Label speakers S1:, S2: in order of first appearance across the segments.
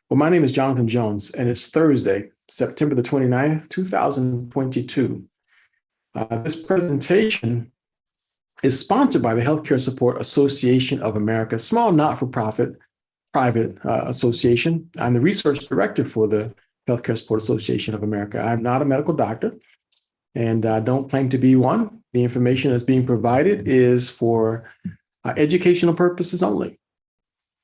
S1: Well, my name is Jonathan Jones, and it's Thursday, September the 29th, 2022. This presentation is sponsored by the Healthcare Support Association of America, a small not-for-profit private association. I'm the research director for the Healthcare Support Association of America. I'm not a medical doctor and don't claim to be one. The information that's being provided is for educational purposes only.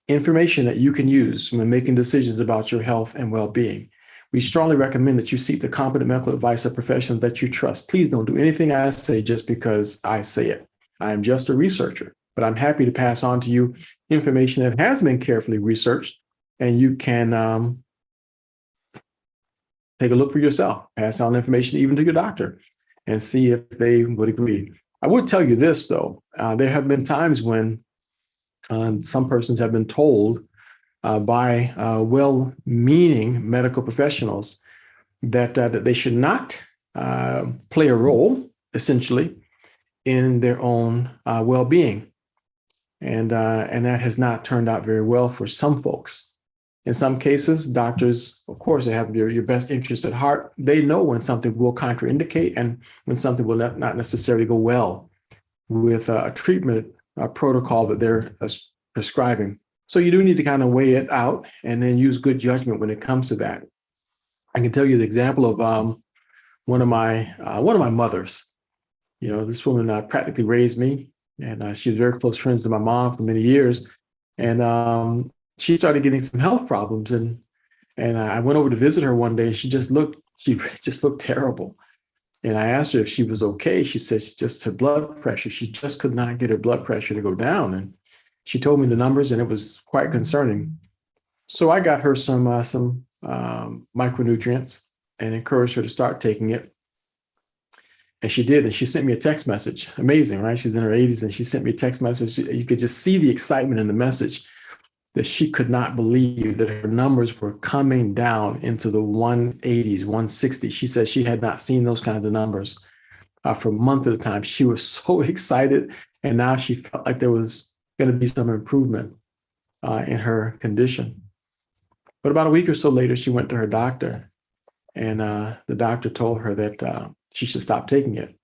S1: Information that you can use when making decisions about your health and well-being. We strongly recommend that you seek the competent medical advice of professionals that you trust. Please don't do anything I say just because I say it. I am just a researcher, but I'm happy to pass on to you information that has been carefully researched, and you can take a look for yourself, pass on information even to your doctor and see if they would agree. I would tell you this, though. There have been times when some persons have been told by well-meaning medical professionals that they should not play a role, essentially, in their own well-being, and that has not turned out very well for some folks. In some cases, doctors, of course, they have your best interest at heart. They know when something will contraindicate and when something will not necessarily go well with a treatment protocol that they're prescribing. So you do need to kind of weigh it out and then use good judgment when it comes to that. I can tell you the example of one of my mothers. You know, this woman practically raised me, and she was very close friends to my mom for many years. And she started getting some health problems, and I went over to visit her one day. She just looked terrible. And I asked her if she was okay. She said she just her blood pressure. She just could not get her blood pressure to go down. And she told me the numbers, and it was quite concerning. So I got her some micronutrients and encouraged her to start taking it. And she did. And she sent me a text message. Amazing, right? She's in her 80s, and she sent me a text message. You could just see the excitement in the message, that she could not believe that her numbers were coming down into the 180s, 160s. She said she had not seen those kinds of numbers for a month at a time. She was so excited, and now she felt like there was going to be some improvement in her condition. But about a week or so later, she went to her doctor, and the doctor told her that she should stop taking it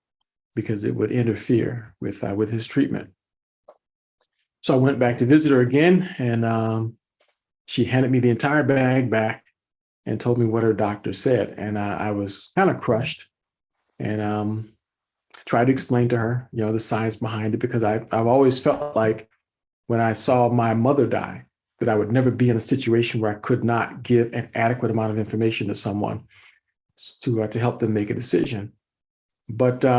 S1: because it would interfere with his treatment. So I went back to visit her again, and she handed me the entire bag back and told me what her doctor said. And I was kind of crushed, and tried to explain to her, you know, the science behind it, because I've always felt like when I saw my mother die, that I would never be in a situation where I could not give an adequate amount of information to someone to help them make a decision. But you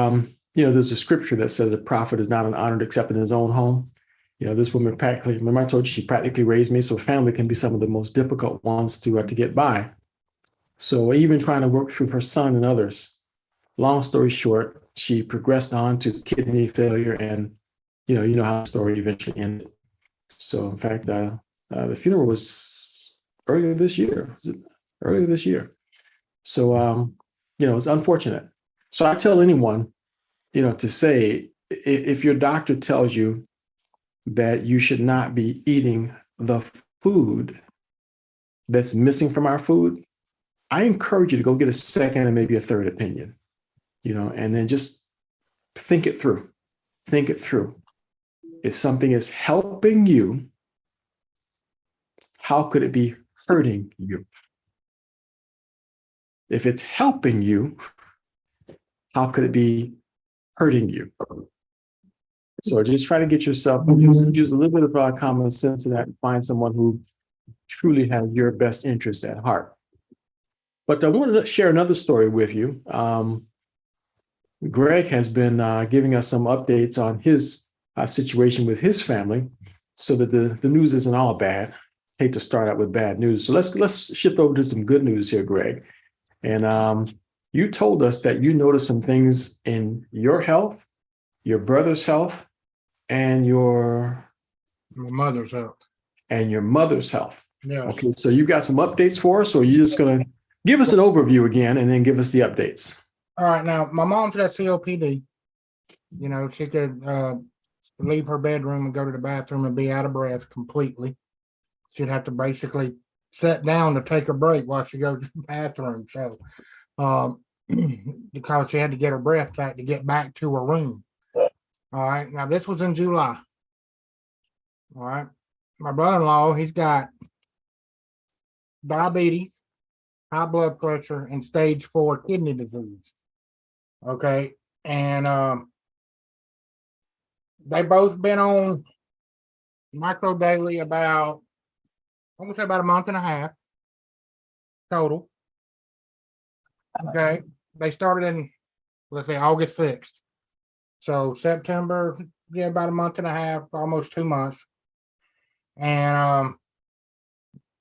S1: know, there's a scripture that says a prophet is not honored except in his own home. You know, this woman practically, remember I told you she practically raised me, so family can be some of the most difficult ones to get by. So even trying to work through her son and others, long story short, she progressed on to kidney failure, and you know how the story eventually ended. So in fact, the funeral was earlier this year. Was it earlier this year? So you know, it's unfortunate. So I tell anyone, you know, to say if your doctor tells you that you should not be eating the food that's missing from our food, I encourage you to go get a second and maybe a third opinion, you know, and then just think it through. Think it through. If something is helping you, how could it be hurting you? If it's helping you, how could it be hurting you? So just try to get yourself, use a little bit of common sense in that, and find someone who truly has your best interest at heart. But I wanted to share another story with you. Greg has been giving us some updates on his situation with his family, so that the news isn't all bad. I hate to start out with bad news. So let's shift over to some good news here, Greg. And you told us that you noticed some things in your health, your brother's health, and your
S2: mother's health.
S1: And your mother's health.
S2: Yes.
S1: Okay, so you got some updates for us, or you're just going to give us an overview again and then give us the updates?
S2: All right. Now, my mom's got COPD. You know, she could leave her bedroom and go to the bathroom and be out of breath completely. She'd have to basically sit down to take a break while she goes to the bathroom. So, because she had to get her breath back to get back to her room. All right. Now, this was in July. All right. My brother-in-law, he's got diabetes, high blood pressure, and stage 4 kidney disease. Okay. And they both been on Micro Daily about, I'm gonna say about a month and a half total. Okay. They started in, let's say, August 6th. So September, yeah, about a month and a half, almost 2 months. And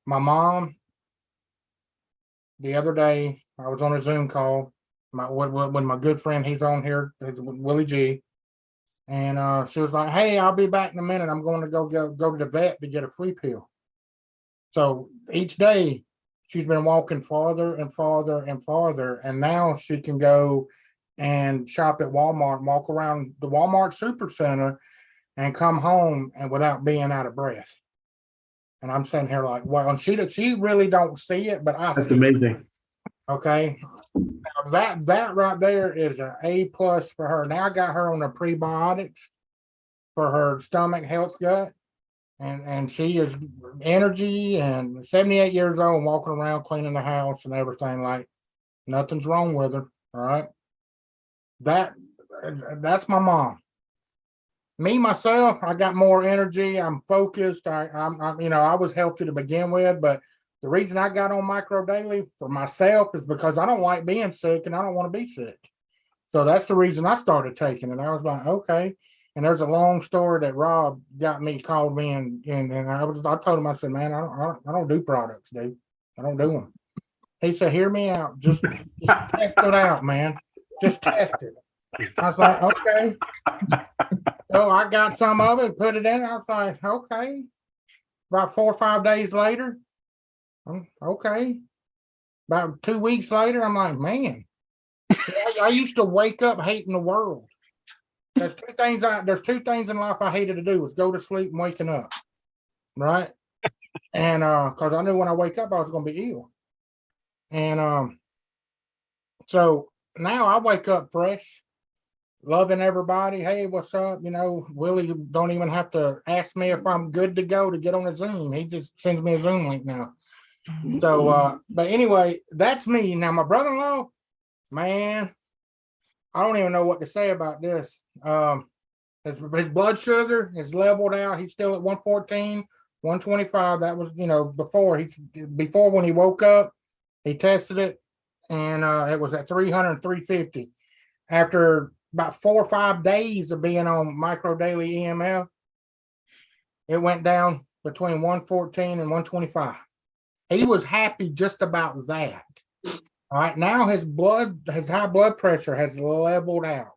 S2: my mom, the other day, I was on a Zoom call. When my good friend, he's on here, it's WillieG. And she was like, "Hey, I'll be back in a minute. I'm going to go to the vet to get a flea pill." So each day she's been walking farther and farther and farther, and now she can go and shop at Walmart, walk around the Walmart Super Center, and come home and without being out of breath. And I'm sitting here like, well, and she really don't see it, but I
S1: That's
S2: see
S1: amazing.
S2: it. Okay. Now that right there is an A+ for her. Now I got her on the prebiotics for her stomach, health, gut. And she is energy and 78 years old, walking around cleaning the house and everything, like nothing's wrong with her. All right. That's my mom. Me, myself, I got more energy. I'm focused. I'm I was healthy to begin with, but the reason I got on Micro Daily for myself is because I don't like being sick and I don't want to be sick. So that's the reason I started taking it. I was like, okay. And there's a long story that Rob called me and I told him, I said, man, I don't do products, dude. I don't do them. He said, hear me out. Just test it out, man. Just test it. I was like, okay. So I got some of it, put it in. I was like, okay. About 4 or 5 days later, okay. About 2 weeks later, I'm like, man, I used to wake up hating the world. There's two things in life I hated to do was go to sleep and waking up. Right. And because I knew when I wake up, I was gonna be ill. And so now I wake up fresh, loving everybody. Hey, what's up? Willie don't even have to ask me if I'm good to go to get on a Zoom. He just sends me a Zoom link now. So, but anyway, that's me. Now, my brother-in-law, man, I don't even know what to say about this. His blood sugar is leveled out. He's still at 114, 125. That was, before when he woke up, he tested it, and it was at 300, 350. After about 4 or 5 days of being on Micro Daily EMF, it went down between 114 and 125. He was happy just about that. All right. Now his high blood pressure has leveled out.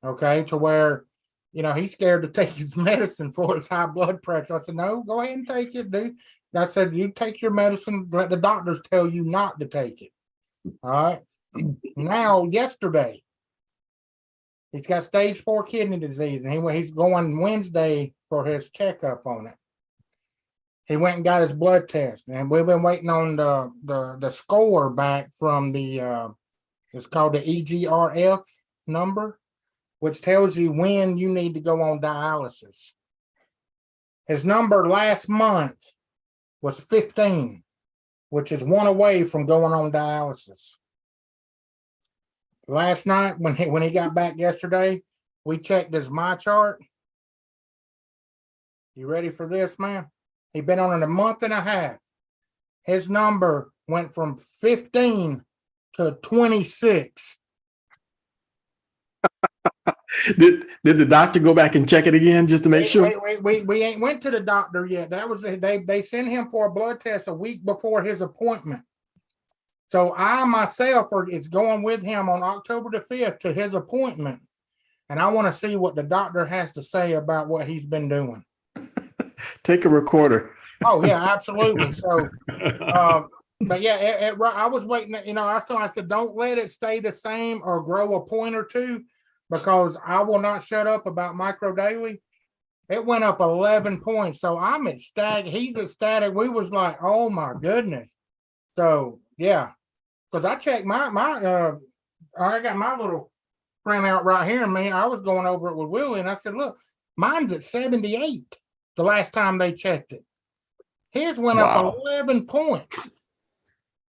S2: Okay. To where, he's scared to take his medicine for his high blood pressure. I said, no, go ahead and take it, dude. I said, you take your medicine, let the doctors tell you not to take it. All right. Now, yesterday, he's got stage 4 kidney disease, and he's going Wednesday for his checkup on it. He went and got his blood test, and we've been waiting on the score back from it's called the EGRF number, which tells you when you need to go on dialysis. His number last month was 15, which is 1 away from going on dialysis. Last night, when he got back yesterday, we checked his MyChart. You ready for this, man? He'd been on it a month and a half. His number went from 15 to 26.
S1: Did the doctor go back and check it again just to make sure?
S2: We ain't went to the doctor yet. That was they sent him for a blood test a week before his appointment. So I myself is going with him on October the 5th to his appointment, and I want to see what the doctor has to say about what he's been doing.
S1: Take a recorder.
S2: Oh yeah, absolutely. So, but yeah, I was waiting. I said, don't let it stay the same or grow a point or two, because I will not shut up about Micro Daily. It went up 11 points. So I'm ecstatic. He's ecstatic. We was like, oh my goodness. So yeah, because I checked I got my little printout right here. Man, I was going over it with Willie, and I said, look, mine's at 78 the last time they checked it. His went up
S1: Wow.
S2: 11 points.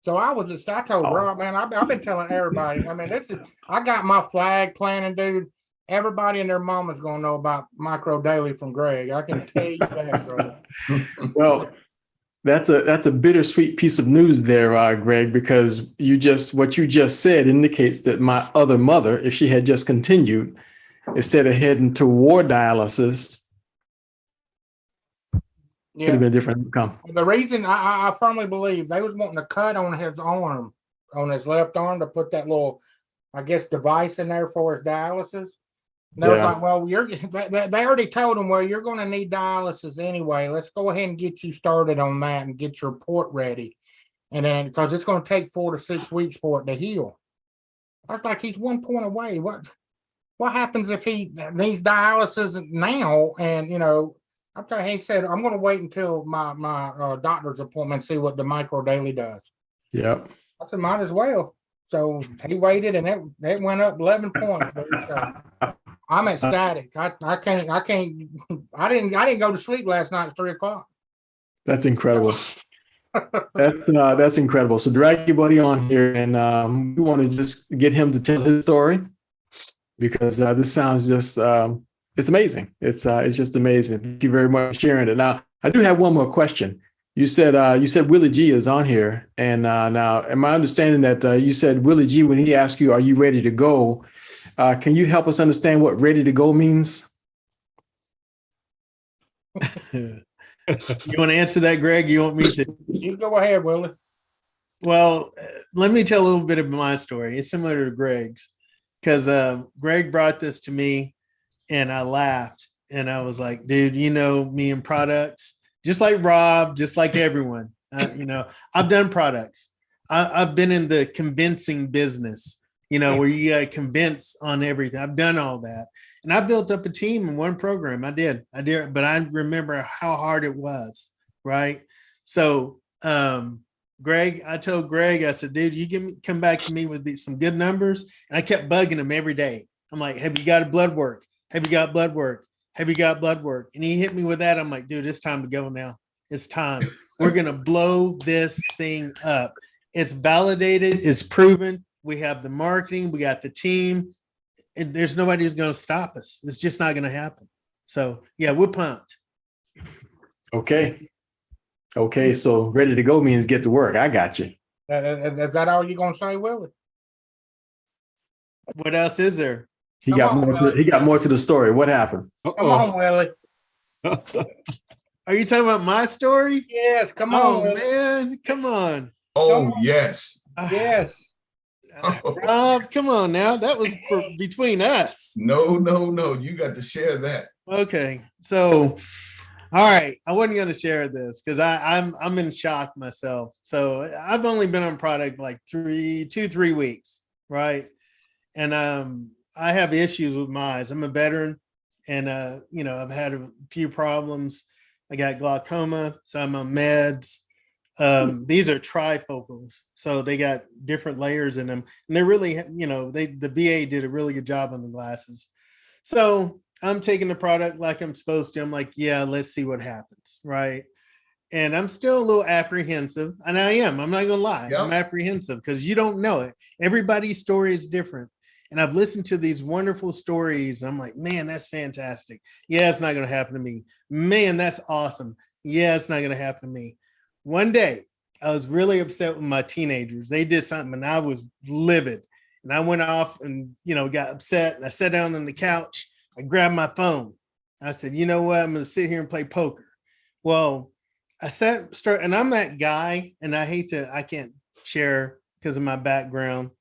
S2: So I told
S1: Oh.
S2: Rob, man, I've been telling everybody. I mean, I got my flag planning, dude. Everybody and their mama's gonna know about Micro Daily from Greg. I can tell you that, brother.
S1: Well, that's a bittersweet piece of news there, Greg, because what you just said indicates that my other mother, if she had just continued, instead of heading toward dialysis, could have been a different outcome.
S2: The reason I firmly believe they was wanting to cut on his arm, on his left arm, to put that little, I guess, device in there for his dialysis. And they was like, well, they already told him, well, you're going to need dialysis anyway. Let's go ahead and get you started on that and get your report ready. And then, because it's going to take 4 to 6 weeks for it to heal. I was like, he's 1 point away. What happens if he needs dialysis now? And, he said, I'm going to wait until my doctor's appointment and see what the Micro Daily does.
S1: Yep.
S2: I said, might as well. So he waited, and it went up 11 points. So I'm ecstatic. I didn't go to sleep last night at 3:00.
S1: That's incredible. That's incredible. So drag your buddy on here, and we want to just get him to tell his story, because this sounds just it's amazing. It's just amazing. Thank you very much for sharing it. Now, I do have one more question. You said WillieG is on here, and now, am I understanding that you said WillieG, when he asked you, "Are you ready to go?" Can you help us understand what "ready to go" means?
S3: You want to answer that, Greg? You want me to?
S2: You go ahead, Willie.
S3: Well, let me tell a little bit of my story. It's similar to Greg's, because Greg brought this to me, and I laughed, and I was like, dude, me and products, just like Rob, just like everyone, I've done products. I've been in the convincing business, where you got to convince on everything. I've done all that. And I built up a team in one program. I did, but I remember how hard it was. Right. So, Greg, I told Greg, I said, dude, you come back to me with some good numbers. And I kept bugging him every day. I'm like, have you got a blood work? Have you got blood work? Have you got blood work? And he hit me with that. I'm like, dude, it's time to go now. It's time. We're going to blow this thing up. It's validated. It's proven. We have the marketing. We got the team. And there's nobody who's going to stop us. It's just not going to happen. So, yeah, we're pumped.
S1: Okay. So ready to go means get to work. I got you.
S2: Is that all you're going to say, Willie?
S3: What else is there?
S1: He got more to the story. What happened?
S2: Come on, Willie.
S3: Are you talking about my story?
S2: Yes, come on.
S3: Oh, man. Come on.
S4: Oh, yes.
S2: Yes.
S3: Rob, come on now. That was between us.
S4: No. You got to share that.
S3: Okay. So, all right. I wasn't going to share this because I'm in shock myself. So I've only been on product like 3 weeks. Right. And I have issues with my eyes. I'm a veteran, and I've had a few problems. I got glaucoma, so I'm on meds. These are trifocals, so they got different layers in them, and they're really, the VA did a really good job on the glasses. So I'm taking the product like I'm supposed to. I'm like, yeah, let's see what happens, right? And I'm still a little apprehensive, and I am. I'm not gonna lie, I'm apprehensive because you don't know it. Everybody's story is different. And I've listened to these wonderful stories. And I'm like, man, that's fantastic. Yeah, it's not going to happen to me. Man, that's awesome. Yeah, it's not going to happen to me. One day, I was really upset with my teenagers. They did something, and I was livid. And I went off and, got upset. And I sat down on the couch. I grabbed my phone. I said, you know what? I'm going to sit here and play poker. Well, and I'm that guy, and I can't share because of my background.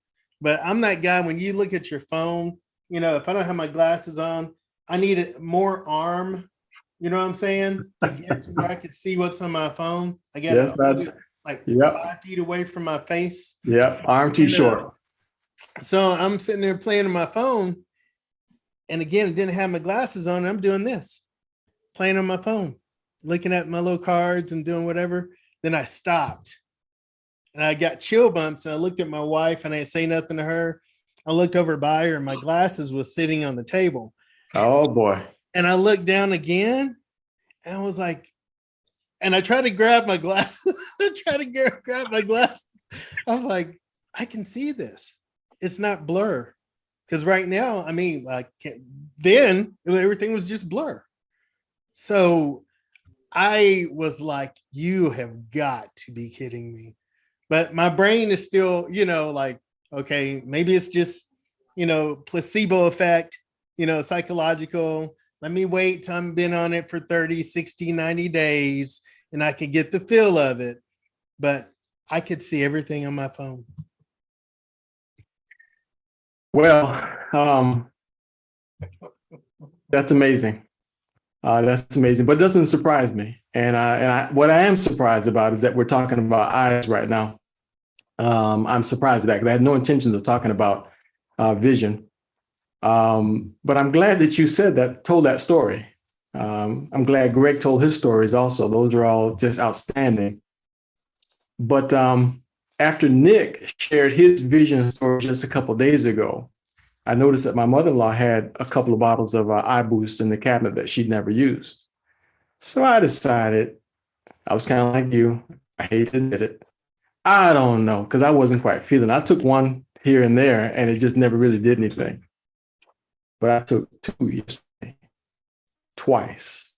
S3: But I'm that guy, when you look at your phone, if I don't have my glasses on, I need more arm, you know what I'm saying? To get to where I can see what's on my phone. I got to like 5 feet away from my face.
S1: Yep, arm too short.
S3: So I'm sitting there playing on my phone. And again, I didn't have my glasses on. And I'm doing this. playing on my phone, looking at my little cards and doing whatever. Then I stopped and I got chill bumps, and I looked at my wife and I didn't say nothing to her. I looked over by her and my glasses was sitting on the table.
S1: Oh boy.
S3: And I looked down again and I was like, and I tried to grab my glasses. grab my glasses. I was like, I can see this. It's not blur. Because right now, I mean, like then everything was just blur. So I was like, you have got to be kidding me. But my brain is still, like, okay, maybe it's just, placebo effect, psychological. Let me wait till I've been on it for 30, 60, 90 days and I could get the feel of it. But I could see everything on my phone.
S1: Well, that's amazing. That's amazing, but it doesn't surprise me. And what I am surprised about is that we're talking about eyes right now. I'm surprised at that because I had no intentions of talking about vision. But I'm glad that you told that story. I'm glad Greg told his stories also. Those are all just outstanding. But after Nick shared his vision story just a couple of days ago, I noticed that my mother-in-law had a couple of bottles of iBoost in the cabinet that she'd never used. So I decided, I was kind of like you, I hate to admit it. I don't know, because I wasn't quite feeling it. I took one here and there, and it just never really did anything. But I took 2 yesterday, twice.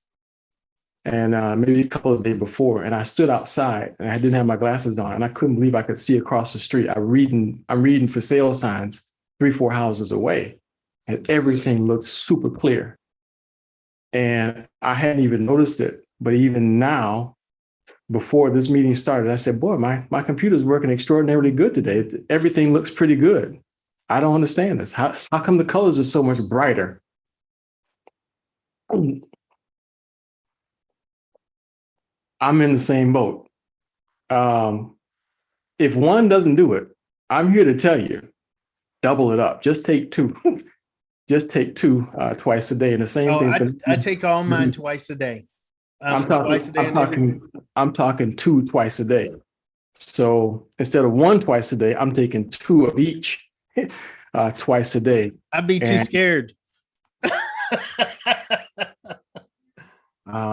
S1: And maybe a couple of days before, and I stood outside and I didn't have my glasses on, and I couldn't believe I could see across the street. I'm reading for sale signs 3-4 houses away, and everything looked super clear. And I hadn't even noticed it, but even now, before this meeting started, I said, "Boy, my computer's working extraordinarily good today. Everything looks pretty good. I don't understand this. How come the colors are so much brighter?" I'm in the same boat. If one doesn't do it, I'm here to tell you, double it up. Just take 2. Just take 2 twice a day. And the same thing.
S3: I take all mine twice a day.
S1: Twice a day. I'm talking 2 twice a day. So instead of 1 twice a day, I'm taking 2 of each twice a day.
S3: I'd be too scared.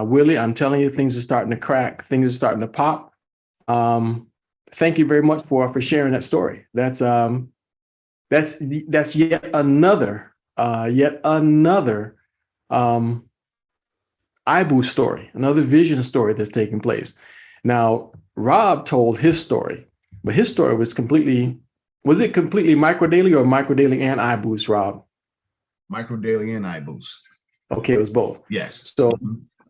S1: Willie, I'm telling you, things are starting to crack. Things are starting to pop. Thank you very much for sharing that story. That's yet another iBoost story, another vision story that's taking place. Now, Rob told his story, but his story was completely microdaily or microdaily and iBoost, Rob?
S4: Microdaily and iBoost.
S1: Okay, it was both.
S4: Yes.
S1: So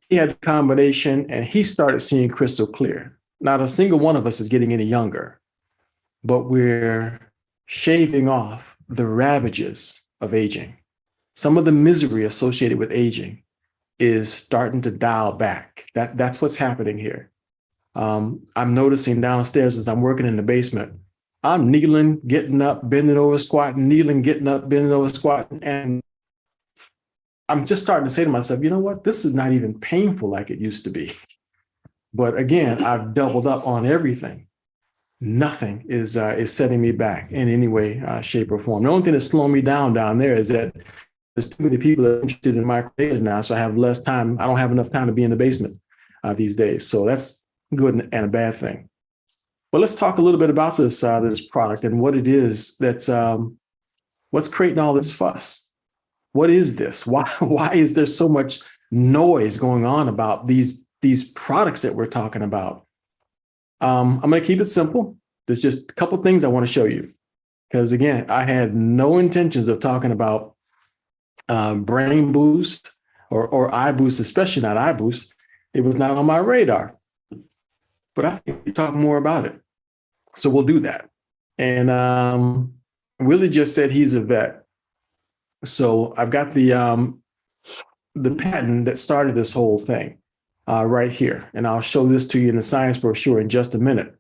S1: he had the combination and he started seeing crystal clear. Not a single one of us is getting any younger, but we're shaving off the ravages of aging. Some of the misery associated with aging is starting to dial back. That's what's happening here. I'm noticing downstairs as I'm working in the basement, I'm kneeling, getting up, bending over, squatting, kneeling, getting up, bending over, squatting. And I'm just starting to say to myself, you know what? This is not even painful like it used to be. But again, I've doubled up on everything. Nothing is setting me back in any way, shape, or form. The only thing that's slowing me down there is that there's too many people that are interested in microdaily now, so I have less time. I don't have enough time to be in the basement these days. So that's good and a bad thing. But let's talk a little bit about this product and what it is that's what's creating all this fuss. What is this? Why is there so much noise going on about these products that we're talking about? I'm going to keep it simple. There's just a couple things I want to show you. Because again, I had no intentions of talking about brain boost or iBoost, especially not iBoost. It was not on my radar. But I think we talk more about it. So we'll do that. And Willie just said he's a vet. So I've got the patent that started this whole thing right here. And I'll show this to you in the science brochure in just a minute.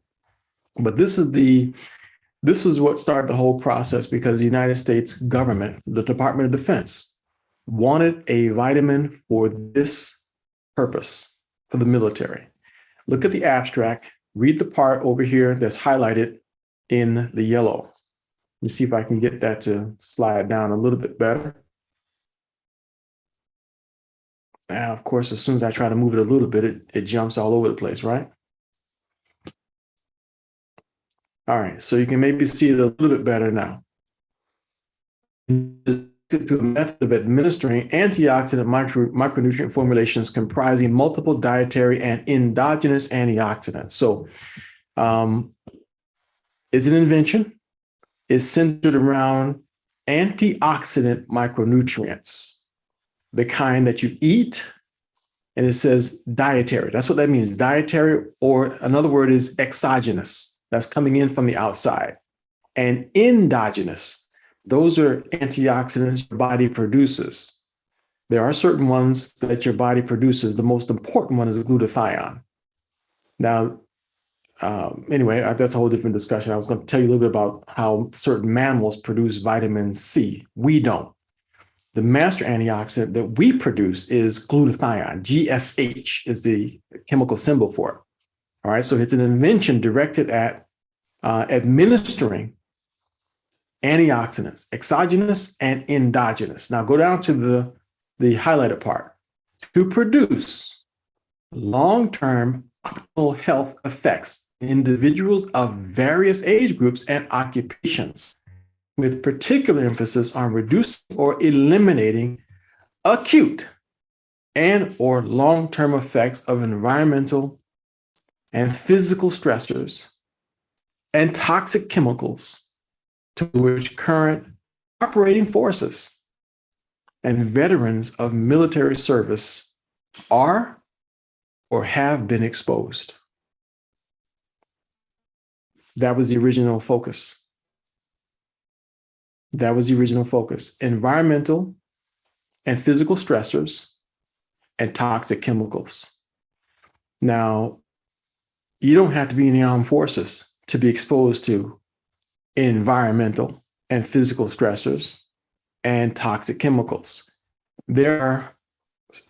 S1: But this was what started the whole process because the United States government, the Department of Defense, wanted a vitamin for this purpose for the military. Look at the abstract, read the part over here that's highlighted in the yellow. Let me see if I can get that to slide down a little bit better. Now, of course, as soon as I try to move it a little bit, it jumps all over the place, right? All right, so you can maybe see it a little bit better now. To a method of administering antioxidant micronutrient formulations comprising multiple dietary and endogenous antioxidants. So it's an invention. It's centered around antioxidant micronutrients, the kind that you eat, and it says dietary. That's what that means, dietary, or another word is exogenous. That's coming in from the outside. And endogenous, those are antioxidants your body produces. There are certain ones that your body produces. The most important one is glutathione. Now, anyway, that's a whole different discussion. I was going to tell you a little bit about how certain mammals produce vitamin C. We don't. The master antioxidant that we produce is glutathione. GSH is the chemical symbol for it. All right, so it's an invention directed at administering antioxidants, exogenous and endogenous. Now go down to the highlighted part. To produce long-term optimal health effects in individuals of various age groups and occupations, with particular emphasis on reducing or eliminating acute and or long-term effects of environmental and physical stressors and toxic chemicals to which current operating forces and veterans of military service are or have been exposed. That was the original focus. That was the original focus. Environmental and physical stressors and toxic chemicals. Now, you don't have to be in the armed forces to be exposed to environmental and physical stressors and toxic chemicals. There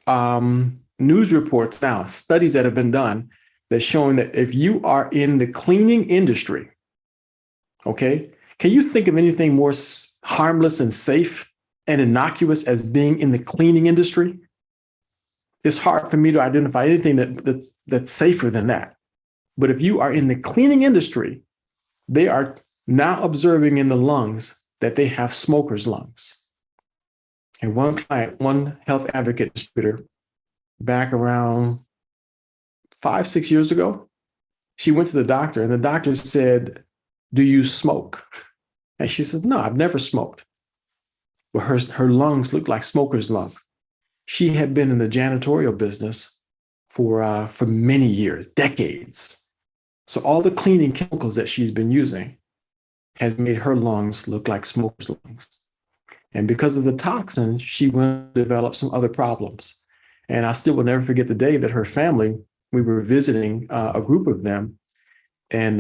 S1: are news reports now, studies that have been done that's showing that if you are in the cleaning industry, okay, can you think of anything more harmless and safe and innocuous as being in the cleaning industry? It's hard for me to identify anything that's safer than that. But if you are in the cleaning industry, they are now observing in the lungs that they have smoker's lungs. And one client, one health advocate distributor, back around 5-6 years ago, she went to the doctor and the doctor said, "Do you smoke?" And she says, "No, I've never smoked." Well, her lungs looked like smoker's lungs. She had been in the janitorial business for many years, decades. So all the cleaning chemicals that she's been using has made her lungs look like smoker's lungs. And because of the toxins, she went to develop some other problems. And I still will never forget the day that her family, we were visiting a group of them. And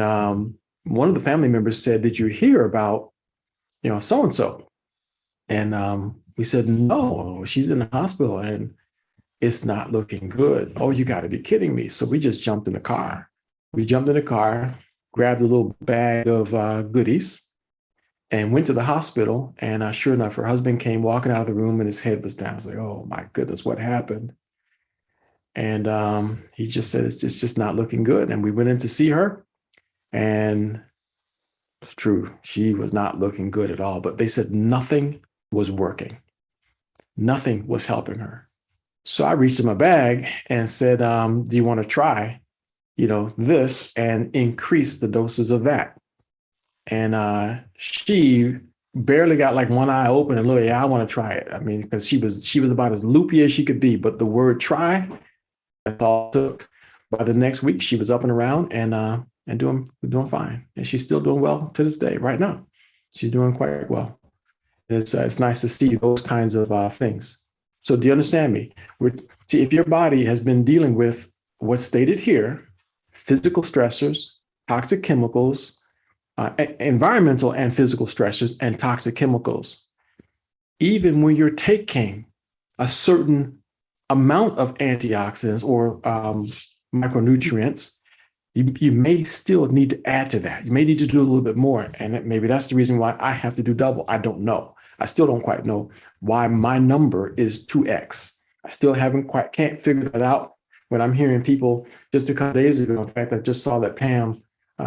S1: one of the family members said, "Did you hear about, so-and-so?" And we said, "No, she's in the hospital and it's not looking good." "Oh, you got to be kidding me." So we just jumped in the car. We jumped in the car, grabbed a little bag of goodies, and went to the hospital. And sure enough, her husband came walking out of the room and his head was down. I was like, "Oh my goodness, what happened?" And he just said, it's just not looking good. And we went in to see her, and it's true, she was not looking good at all. But they said nothing was working. Nothing was helping her. So I reached in my bag and said, "Do you want to try, this and increase the doses of that?" And she barely got like one eye open and look, "Yeah, I want to try it." I mean, because she was about as loopy as she could be, but the word "try," that's all it took. By the next week, she was up and around and doing fine. And she's still doing well to this day. Right now, she's doing quite well. It's nice to see those kinds of things. So do you understand me? See, if your body has been dealing with what's stated here, physical stressors, toxic chemicals, environmental and physical stressors, and toxic chemicals, even when you're taking a certain amount of antioxidants or micronutrients, you may still need to add to that. You may need to do a little bit more. And maybe that's the reason why I have to do double. I don't know. I still don't quite know why my number is 2x. I still can't figure that out. When I'm hearing people just a couple days ago, in fact, I just saw that Pam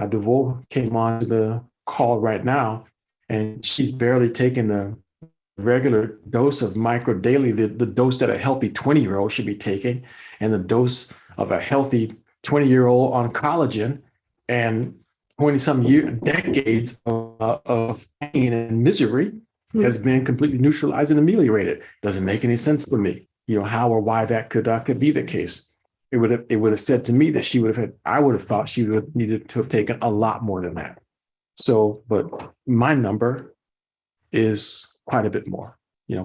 S1: DeVoe came on to the call right now, and she's barely taking the regular dose of micro daily, the dose that a healthy 20-year-old should be taking, and the dose of a healthy 20-year-old on collagen, and 20-some decades of pain and misery has been completely neutralized and ameliorated. Doesn't make any sense to me, how or why that could be the case. It would have said to me that I would have thought she would have needed to have taken a lot more than that. So, but my number is quite a bit more,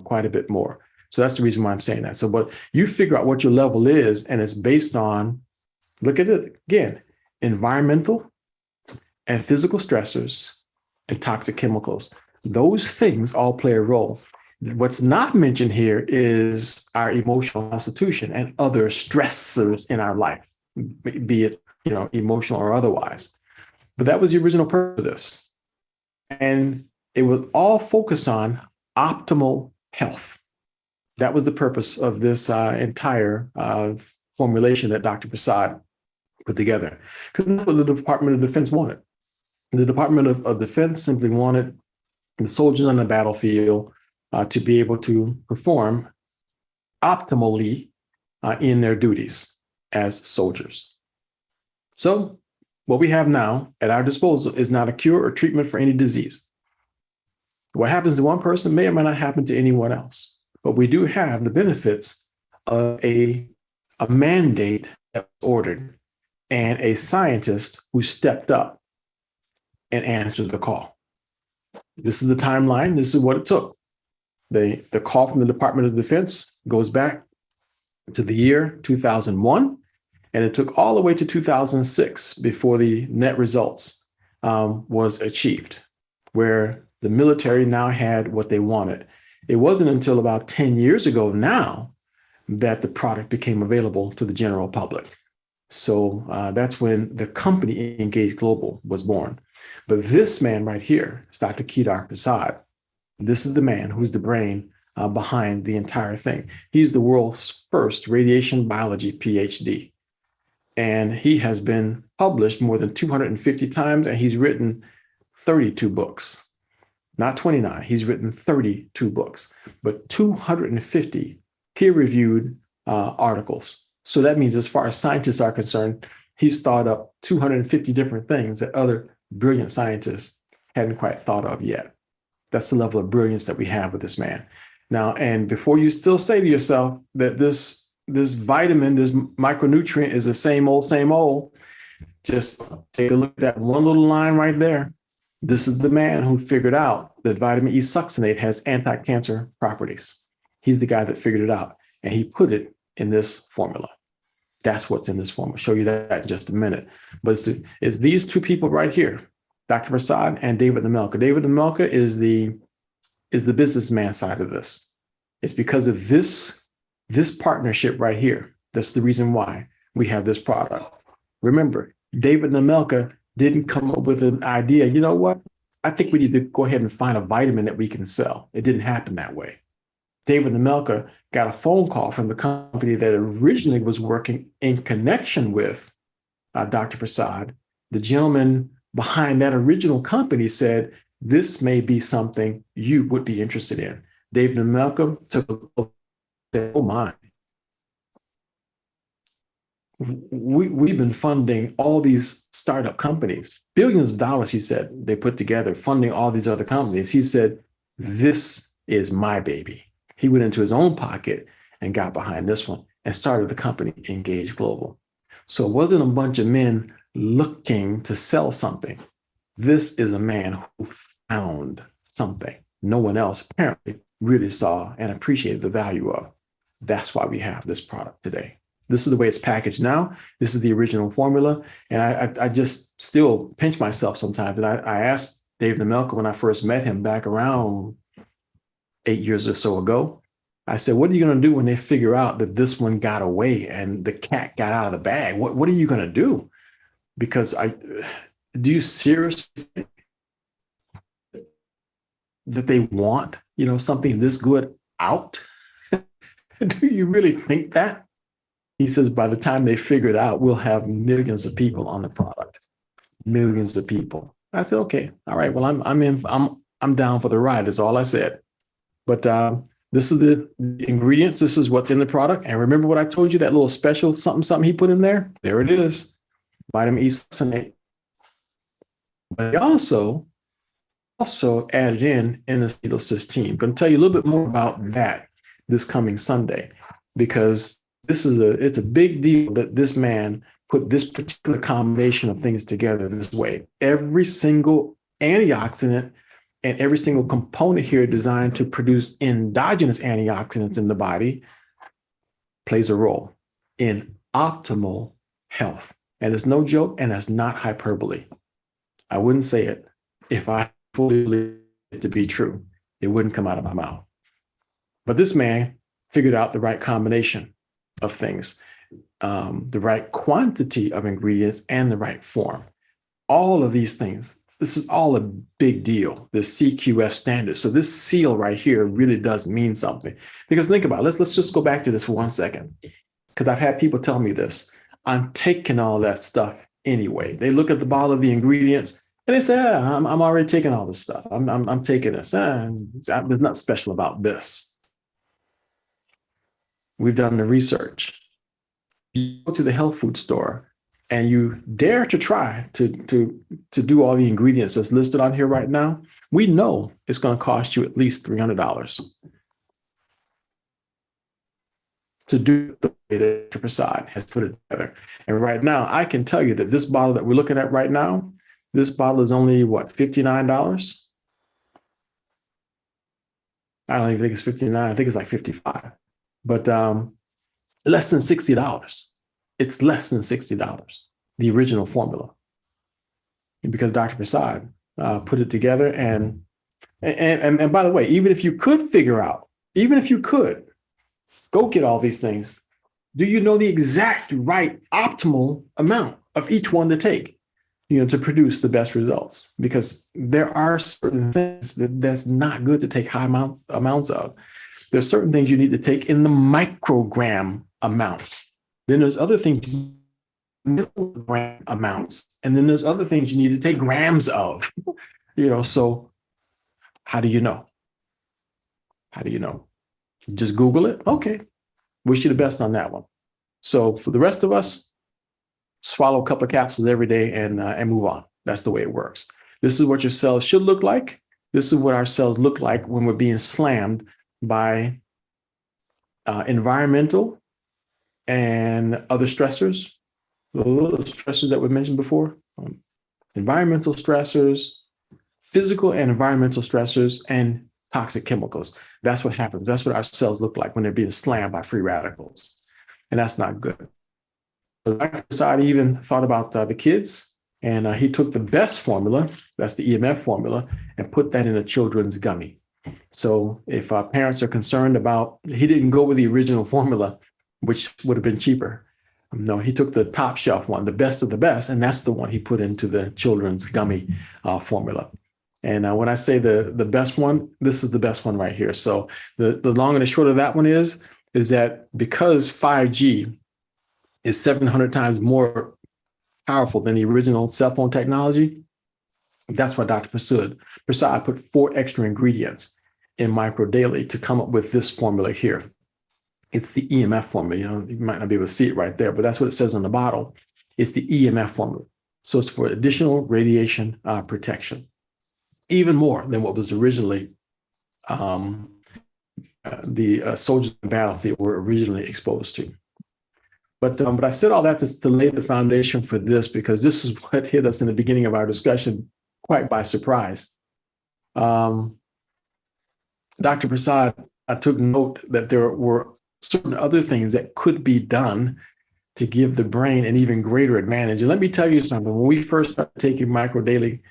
S1: quite a bit more. So that's the reason why I'm saying that. So, but you figure out what your level is, and it's based on, look at it again, environmental and physical stressors and toxic chemicals. Those things all play a role. What's not mentioned here is our emotional constitution and other stressors in our life, be it, emotional or otherwise. But that was the original purpose of this. And it was all focused on optimal health. That was the purpose of this entire formulation that Dr. Prasad put together, because that's what the Department of Defense wanted. The Department of Defense simply wanted the soldiers on the battlefield to be able to perform optimally in their duties as soldiers. So what we have now at our disposal is not a cure or treatment for any disease. What happens to one person may or may not happen to anyone else, but we do have the benefits of a mandate that was ordered and a scientist who stepped up and answered the call. This is the timeline. This is what it took. The call from the Department of Defense goes back to the year 2001, and it took all the way to 2006 before the net results was achieved, where the military now had what they wanted. It wasn't until about 10 years ago now that the product became available to the general public. So that's when the company Engage Global was born. But this man right here is Dr. Kedar Prasad. This is the man who's the brain behind the entire thing. He's the world's first radiation biology PhD. And he has been published more than 250 times, and he's written 32 books. Not 29, he's written 32 books, but 250 peer-reviewed articles. So that means as far as scientists are concerned, he's thought up 250 different things that other brilliant scientists hadn't quite thought of yet. That's the level of brilliance that we have with this man. Now, and before you still say to yourself that this vitamin, this micronutrient is the same old, just take a look at that one little line right there. This is the man who figured out that vitamin E succinate has anti-cancer properties. He's the guy that figured it out, and he put it in this formula. That's what's in this formula. I'll show you that in just a minute. But it's these two people right here, Dr. Prasad and David Nemelka. David Nemelka is the businessman side of this. It's because of this partnership right here. That's the reason why we have this product. Remember, David Nemelka didn't come up with an idea. You know what? I think we need to go ahead and find a vitamin that we can sell. It didn't happen that way. David Nemelka got a phone call from the company that originally was working in connection with Dr. Prasad. The gentleman behind that original company said, this may be something you would be interested in. David Nemelka took a look and said, oh my. We've been funding all these startup companies, billions of dollars, he said, they put together funding all these other companies. He said, this is my baby. He went into his own pocket and got behind this one and started the company Engage Global. So it wasn't a bunch of men looking to sell something. This is a man who found something no one else apparently really saw and appreciated the value of. That's why we have this product today. This is the way it's packaged now. This is the original formula. And I just still pinch myself sometimes. And I asked David Nemelka when I first met him back around 8 years or so ago, I said, what are you going to do when they figure out that this one got away and the cat got out of the bag? What are you going to do? Because do you seriously think that they want, something this good out? Do you really think that? He says, by the time they figure it out, we'll have millions of people on the product, millions of people. I said, okay, all right. Well, I'm down for the ride. Is all I said. But this is the ingredients. This is what's in the product. And remember what I told you, that little special something he put in there? There it is. Vitamin E succinate. But he also added in N-acetylcysteine. I'm going to tell you a little bit more about that this coming Sunday, because it's a big deal that this man put this particular combination of things together this way. Every single antioxidant and every single component here designed to produce endogenous antioxidants in the body plays a role in optimal health. And it's no joke, and that's not hyperbole. I wouldn't say it if I fully believed it to be true. It wouldn't come out of my mouth. But this man figured out the right combination of things, the right quantity of ingredients, and the right form. All of these things, this is all a big deal, the CQF standard. So this seal right here really does mean something. Because think about it, let's just go back to this for 1 second. Because I've had people tell me this. I'm taking all that stuff anyway. They look at the bottle of the ingredients and they say, I'm already taking all this stuff. I'm taking this. There's nothing special about this. We've done the research. You go to the health food store and you dare to try to do all the ingredients that's listed on here right now, we know it's going to cost you at least $300 to do the way that Dr. Prasad has put it together. And right now, I can tell you that this bottle that we're looking at right now, this bottle is only what, $59? I don't even think it's 59. I think it's like 55. But less than $60. It's less than $60, the original formula. Because Dr. Prasad put it together. And by the way, even if you could figure out, even if you could, go get all these things, do you know the exact right optimal amount of each one to take, to produce the best results? Because there are certain things that's not good to take high amounts of. There's certain things you need to take in the microgram amounts. Then there's other things, milligram amounts. And then there's other things you need to take grams of. So how do you know? How do you know? Just Google it. Okay. Wish you the best on that one. So for the rest of us, swallow a couple of capsules every day and move on. That's the way it works. This is what your cells should look like. This is what our cells look like when we're being slammed by environmental and other stressors, the stressors that we mentioned before, environmental stressors, physical and environmental stressors, and toxic chemicals. That's what happens. That's what our cells look like when they're being slammed by free radicals. And that's not good. So Dr. Prasad even thought about the kids, and he took the best formula, that's the EMF formula, and put that in a children's gummy. So if parents are concerned about, he didn't go with the original formula, which would have been cheaper. No, he took the top shelf one, the best of the best, and that's the one he put into the children's gummy formula. And when I say the best one, this is the best one right here. So the long and the short of that one is that because 5G is 700 times more powerful than the original cell phone technology, that's why Dr. Prasad put 4 extra ingredients in Micro Daily to come up with this formula here. It's the EMF formula. You might not be able to see it right there, but that's what it says on the bottle. It's the EMF formula. So it's for additional radiation protection, even more than what was originally the soldiers in the battlefield were originally exposed to. But I said all that to lay the foundation for this, because this is what hit us in the beginning of our discussion quite by surprise. Dr. Prasad, I took note that there were certain other things that could be done to give the brain an even greater advantage. And let me tell you something. When we first started taking Micro Daily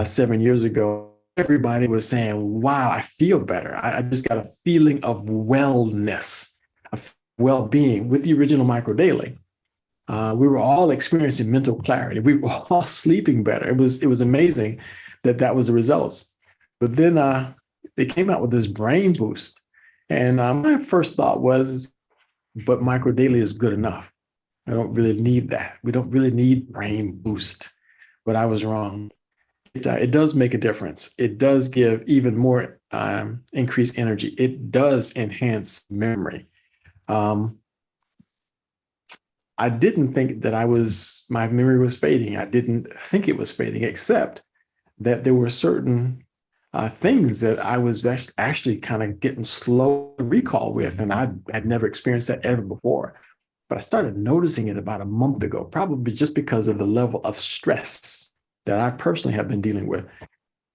S1: 7 years ago, everybody was saying, wow, I feel better. I just got a feeling of wellness, of well-being with the original Micro Daily. We were all experiencing mental clarity. We were all sleeping better. It was amazing that was the results. But then they came out with this brain boost. And my first thought was, but Micro Daily is good enough. I don't really need that. We don't really need brain boost. But I was wrong. It does make a difference. It does give even more increased energy. It does enhance memory. I didn't think that my memory was fading. I didn't think it was fading, except that there were certain things that I was actually kind of getting slow to recall with, and I had never experienced that ever before. But I started noticing it about a month ago, probably just because of the level of stress that I personally have been dealing with,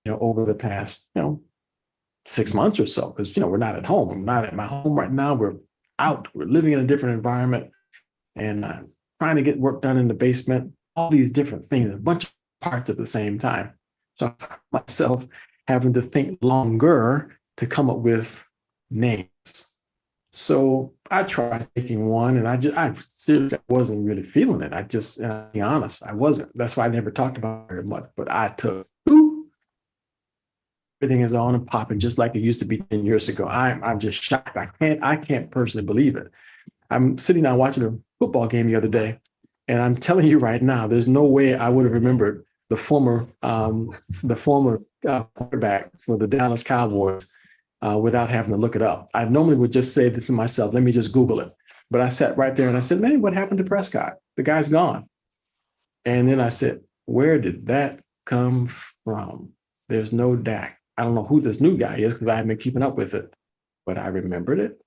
S1: over the past, 6 months or so. Because we're not at home. I'm not at my home right now. We're out. We're living in a different environment, and trying to get work done in the basement. All these different things, a bunch of parts at the same time. So I found myself having to think longer to come up with names. So I tried taking one, and I seriously wasn't really feeling it. And I'll be honest, I wasn't. That's why I never talked about it very much. But I took two. Everything is on and popping just like it used to be 10 years ago. I'm just shocked. I can't personally believe it. I'm sitting down watching a football game the other day, and I'm telling you right now, there's no way I would have remembered the former quarterback for the Dallas Cowboys without having to look it up. I normally would just say this to myself, let me just Google it. But I sat right there and I said, man, what happened to Prescott? The guy's gone. And then I said, where did that come from? There's no Dak. I don't know who this new guy is because I haven't been keeping up with it, but I remembered it.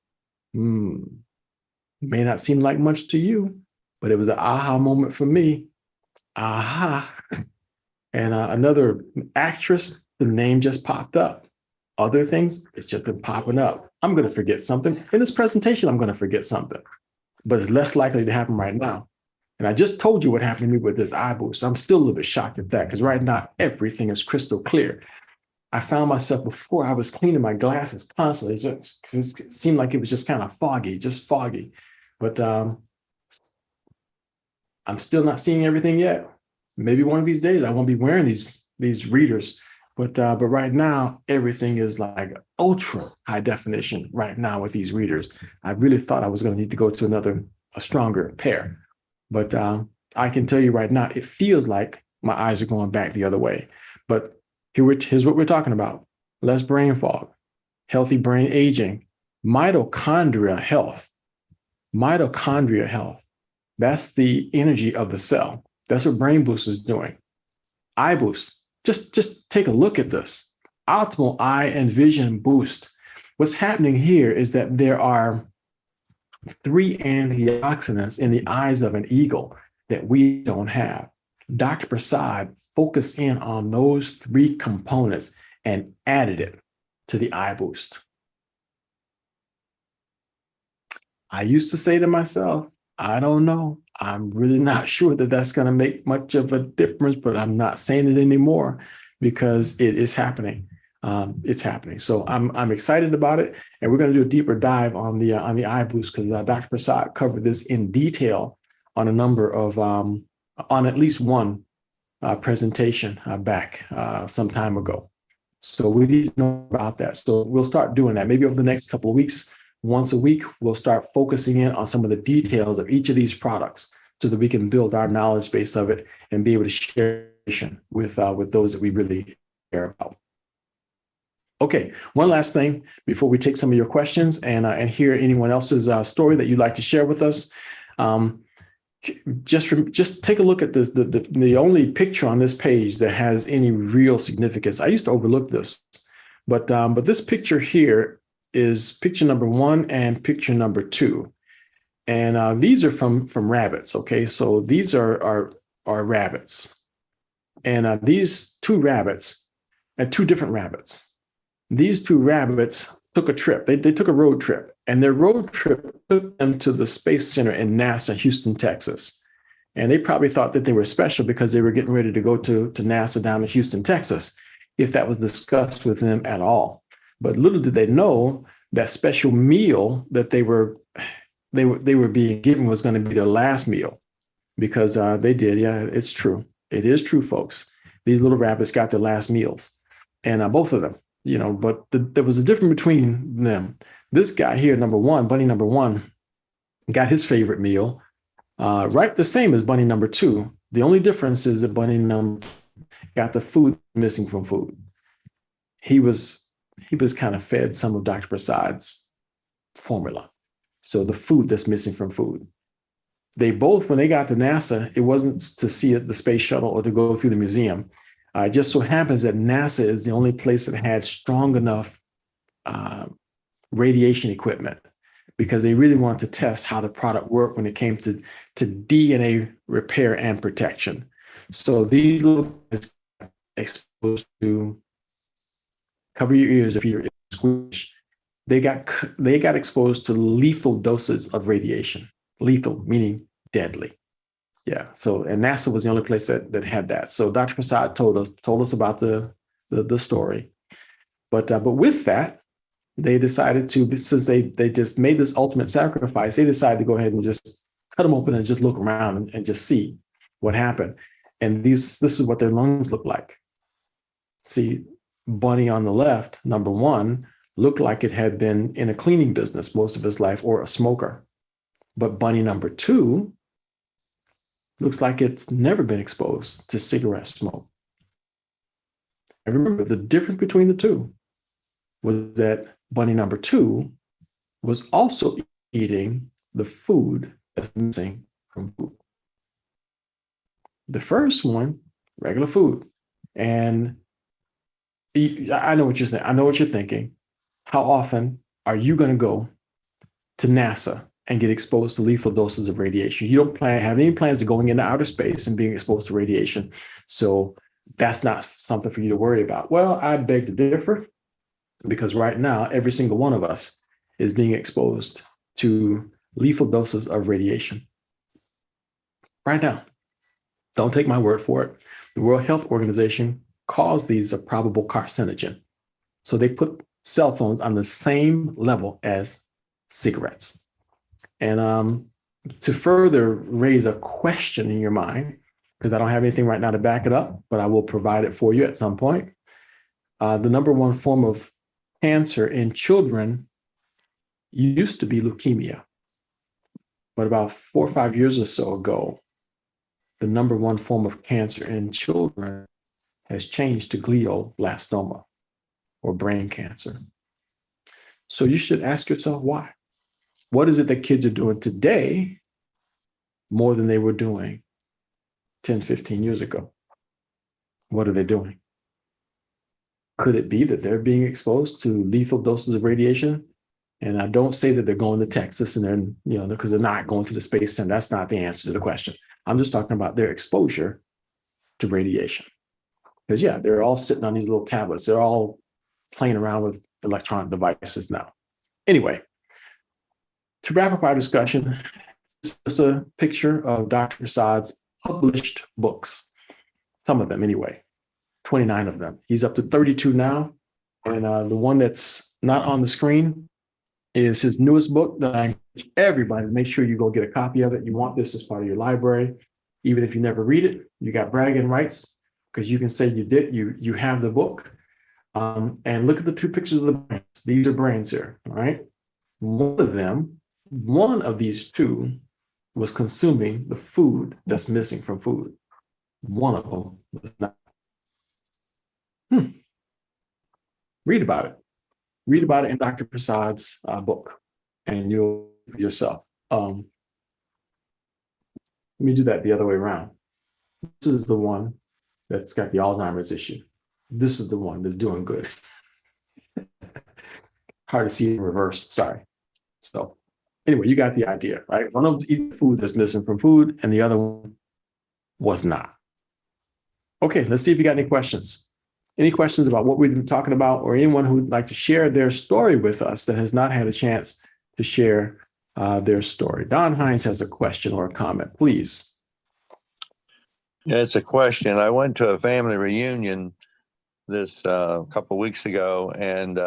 S1: May not seem like much to you, but it was an aha moment for me. Aha. And another actress, the name just popped up. Other things, it's just been popping up. I'm going to forget something. In this presentation, I'm going to forget something, but it's less likely to happen right now. And I just told you what happened to me with this eye boost. I'm still a little bit shocked at that because right now, everything is crystal clear. I found myself before I was cleaning my glasses constantly because it seemed like it was just kind of foggy, But I'm still not seeing everything yet. Maybe one of these days I won't be wearing these readers. But right now, everything is like ultra high definition right now with these readers. I really thought I was going to need to go to a stronger pair. But I can tell you right now, it feels like my eyes are going back the other way. But here's what we're talking about. Less brain fog, healthy brain aging, mitochondria health. Mitochondria health. That's the energy of the cell. That's what Brain Boost is doing. Eye Boost. Just take a look at this. Optimal eye and vision boost. What's happening here is that there are 3 antioxidants in the eyes of an eagle that we don't have. Dr. Prasad focused in on those 3 components and added it to the Eye Boost. I used to say to myself, I don't know. I'm really not sure that that's going to make much of a difference, but I'm not saying it anymore because it is happening. It's happening. So I'm excited about it. And we're going to do a deeper dive on the Eye Boost because Dr. Prasad covered this in detail on a number of, on at least one presentation back some time ago. So we need to know about that. So we'll start doing that. With the next couple of weeks, once a week, we'll start focusing in on some of the details of each of these products so that we can build our knowledge base of it and be able to share with those that we really care about. Okay, one last thing before we take some of your questions and hear anyone else's story that you'd like to share with us. Just take a look at this, the only picture on this page that has any real significance. I used to overlook this, but this picture here is picture number 1 and picture number 2. And these are from rabbits, okay? So these are rabbits. And these 2 rabbits, and 2 different rabbits. These 2 rabbits took a trip. They took a road trip, and their road trip took them to the Space Center in NASA, Houston, Texas. And they probably thought that they were special because they were getting ready to go to NASA down in Houston, Texas. if that was discussed with them at all. But little did they know that special meal that they were being given was going to be their last meal, because they did. Yeah, it's true. It is true, folks. These little rabbits got their last meals, and both of them, but there was a difference between them. This guy here, bunny number one, got his favorite meal, right the same as bunny number two. The only difference is that bunny number got the food missing from food. He was kind of fed some of Dr. Prasad's formula. So the food that's missing from food. They both, when they got to NASA, it wasn't to see the space shuttle or to go through the museum. It just so happens that NASA is the only place that had strong enough radiation equipment, because they really wanted to test how the product worked when it came to DNA repair and protection. So these little guys exposed to, cover your ears if you're squish, they got exposed to lethal doses of radiation. Lethal meaning deadly. Yeah. So, and NASA was the only place that had that. So Dr. Prasad told us about the story. But with that, they decided to, since they just made this ultimate sacrifice, they decided to go ahead and just cut them open and just look around and just see what happened. And this is what their lungs look like. See, bunny on the left, number one, looked like it had been in a cleaning business most of his life or a smoker. But bunny number two looks like it's never been exposed to cigarette smoke. And remember, the difference between the two was that bunny number two was also eating the food that's missing from food. The first one, regular food. And I know what you're saying. I know what you're thinking. How often are you going to go to NASA and get exposed to lethal doses of radiation? You don't have any plans of going into outer space and being exposed to radiation. So that's not something for you to worry about. Well, I beg to differ, because right now, every single one of us is being exposed to lethal doses of radiation. Right now. Don't take my word for it. The World Health Organization calls these a probable carcinogen. So they put cell phones on the same level as cigarettes. And to further raise a question in your mind, because I don't have anything right now to back it up, but I will provide it for you at some point. The number one form of cancer in children used to be leukemia. But about 4 or 5 years or so ago, the number one form of cancer in children has changed to glioblastoma, or brain cancer. So you should ask yourself why. What is it that kids are doing today more than they were doing 10, 15 years ago? What are they doing? Could it be that they're being exposed to lethal doses of radiation? And I don't say that they're going to Texas and they're, because they're not going to the Space Center. That's not the answer to the question. I'm just talking about their exposure to radiation. Because, yeah, they're all sitting on these little tablets. They're all playing around with electronic devices now. Anyway, to wrap up our discussion, this is a picture of Dr. Prasad's published books. Some of them, anyway. 29 of them. He's up to 32 now. And the one that's not on the screen is his newest book that I encourage everybody to make sure you go get a copy of it. You want this as part of your library. Even if you never read it, you got bragging rights, because you can say you did, you have the book. And look at the two pictures of the brains. These are brains here, all right? One of these two was consuming the food that's missing from food. One of them was not. Read about it. Read about it in Dr. Prasad's book, and you'll yourself. Let me do that the other way around. This is the one that's got the Alzheimer's issue. This is the one that's doing good. Hard to see in reverse, sorry. So anyway, you got the idea, right? One of them eating food that's missing from food, and the other one was not. Okay, let's see if you got any questions. Any questions about what we've been talking about, or anyone who would like to share their story with us that has not had a chance to share their story? Don Hines has a question or a comment, please.
S5: Yeah, it's a question. I went to a family reunion this couple weeks ago, and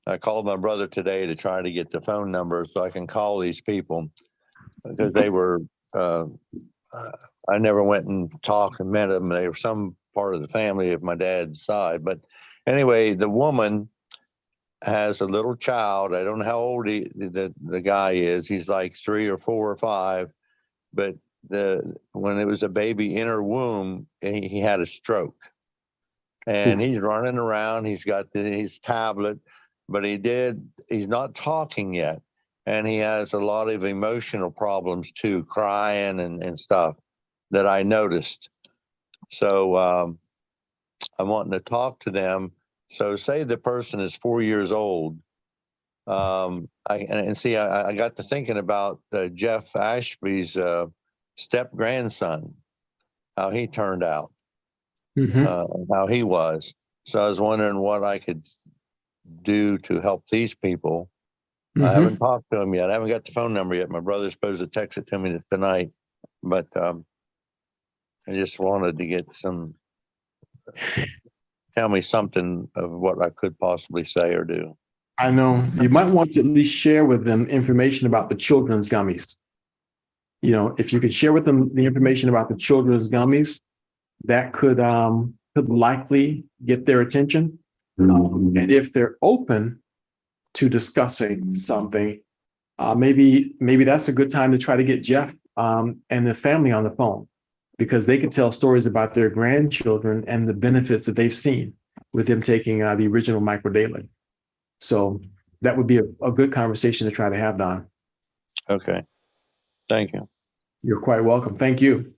S5: I called my brother today to try to get the phone number so I can call these people, because they were. I never went and talked and met them. They were some part of the family of my dad's side, but anyway, the woman has a little child. I don't know how old the guy is. He's like 3 or 4 or 5, but when it was a baby in her womb, he had a stroke, and he's running around. He's got his tablet, but he's not talking yet, and he has a lot of emotional problems too, crying and stuff that I noticed. So I'm wanting to talk to them. So say the person is 4 years old. I got to thinking about Jeff Ashby's step grandson, how he turned out, how he was. So I was wondering what I could do to help these people. I haven't talked to him yet. I haven't got the phone number yet. My brother's supposed to text it to me tonight, but I just wanted to get tell me something of what I could possibly say or do.
S1: I know you might want to at least share with them information about the children's gummies. You know, if you could share with them the information about the children's gummies, that could likely get their attention. And if they're open to discussing something, maybe that's a good time to try to get Jeff and the family on the phone, because they can tell stories about their grandchildren and the benefits that they've seen with them taking the original Micro Daily. So that would be a good conversation to try to have, Don.
S5: Okay. Thank you.
S1: You're quite welcome. Thank you.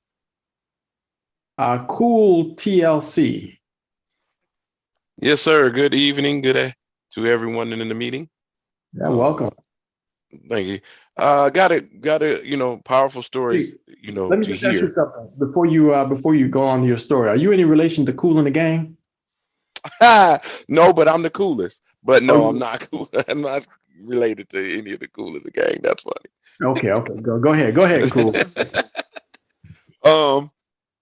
S1: Cool TLC.
S6: Yes, sir. Good evening. Good day to everyone in the meeting.
S1: Yeah, welcome.
S6: Thank you. Got a powerful stories,
S1: Let me
S6: to
S1: just ask you
S6: hear.
S1: something before you go on to your story. Are you any relation to Kool and the Gang?
S6: No, but I'm the coolest. But no,
S1: Oh,
S6: I'm not cool. I'm not related to any of the cool of the gang. That's
S1: okay. Go ahead, Cool.
S6: funny.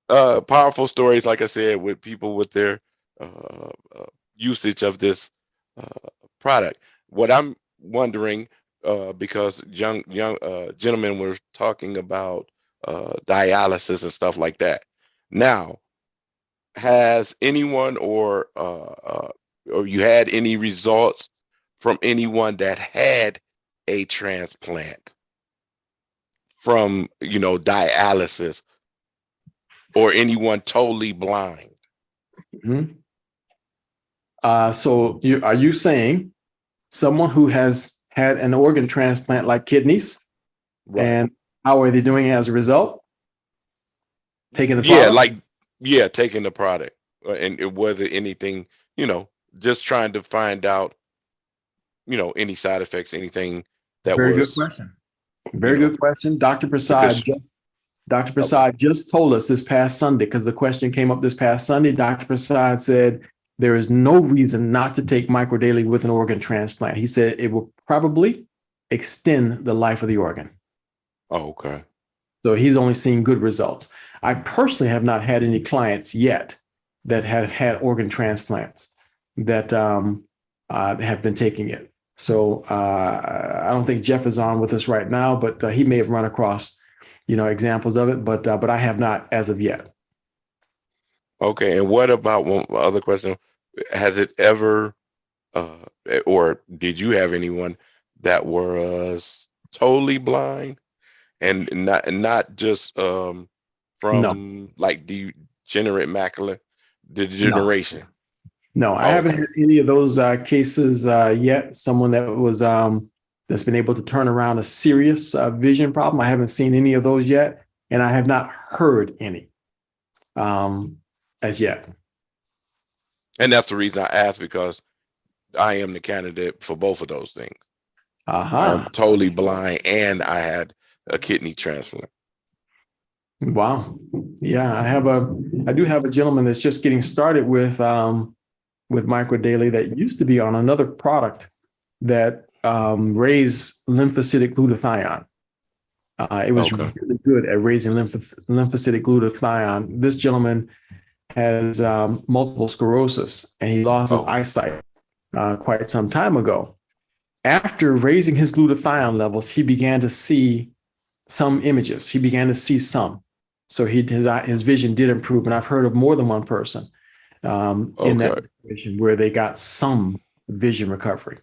S6: Powerful stories, like I said, with people with their usage of this product. What I'm wondering, because young gentlemen were talking about dialysis and stuff like that. Now, has anyone or you had any results from anyone that had a transplant from dialysis, or anyone totally blind?
S1: So are you saying someone who has had an organ transplant like kidneys,
S6: Right.
S1: and how are they doing as a result? Taking the product?
S6: Taking the product, and whether anything, just trying to find out, any side effects, anything that
S1: Very
S6: was
S1: good question. Very good question. Dr.
S6: because
S1: Prasad just told us this past Sunday, because the question came up this past Sunday. Dr. Prasad said there is no reason not to take Micro Daily with an organ transplant. He said it will probably extend the life of the organ.
S6: Oh, okay.
S1: So he's only seen good results. I personally have not had any clients yet that have had organ transplants that have been taking it. So I don't think Jeff is on with us right now, but he may have run across, examples of it, but I have not as of yet.
S6: Okay, and what about one other question? Has it ever, or did you have anyone that was totally blind and not just from
S1: No.
S6: like degenerate macular degeneration?
S1: No, I haven't had any of those cases yet. Someone that was that's been able to turn around a serious vision problem. I haven't seen any of those yet, and I have not heard any as yet.
S6: And that's the reason I asked, because I am the candidate for both of those things. I am totally blind, and I had a kidney transplant.
S1: Wow. Yeah, I do have a gentleman that's just getting started with Micro Daily that used to be on another product that raised lymphocytic glutathione. It was really good at raising lymphocytic glutathione. This gentleman has multiple sclerosis, and he lost his
S6: Oh.
S1: eyesight quite some time ago. After raising his glutathione levels, he began to see some images. He began to see some. So his vision did improve. And I've heard of more than one person in that
S6: Okay.
S1: situation where they got some vision recovery.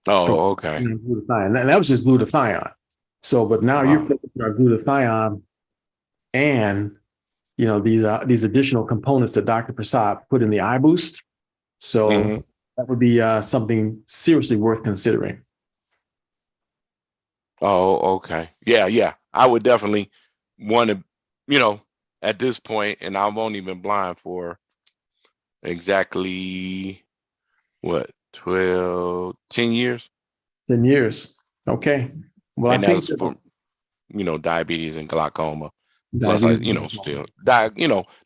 S6: Oh, okay.
S1: Glutathione. And that was just glutathione. So, but now you're focusing on glutathione and these additional components that Dr. Prasad put in the eye boost. So
S6: Mhm.
S1: that would be something seriously worth considering.
S6: Oh, okay. Yeah. I would definitely want to, at this point, and I've only been blind for exactly what, 10 years?
S1: 10 years. Okay. Well, I
S6: And
S1: think
S6: that's for, diabetes and glaucoma. Plus
S1: diabetes.
S6: still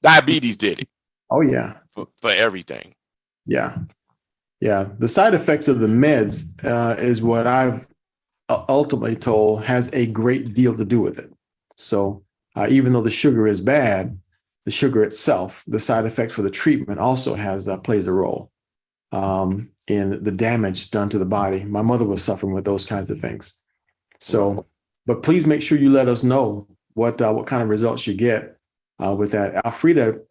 S6: diabetes did it
S1: Oh, yeah.
S6: for everything.
S1: Yeah. Yeah. The side effects of the meds is what I've ultimately told has a great deal to do with it. So even though the sugar is bad, the sugar itself, the side effects for the treatment also plays a role in the damage done to the body. My mother was suffering with those kinds of things. So,
S6: Right.
S1: but please make sure you let us know what kind of results you get with that. Alfreda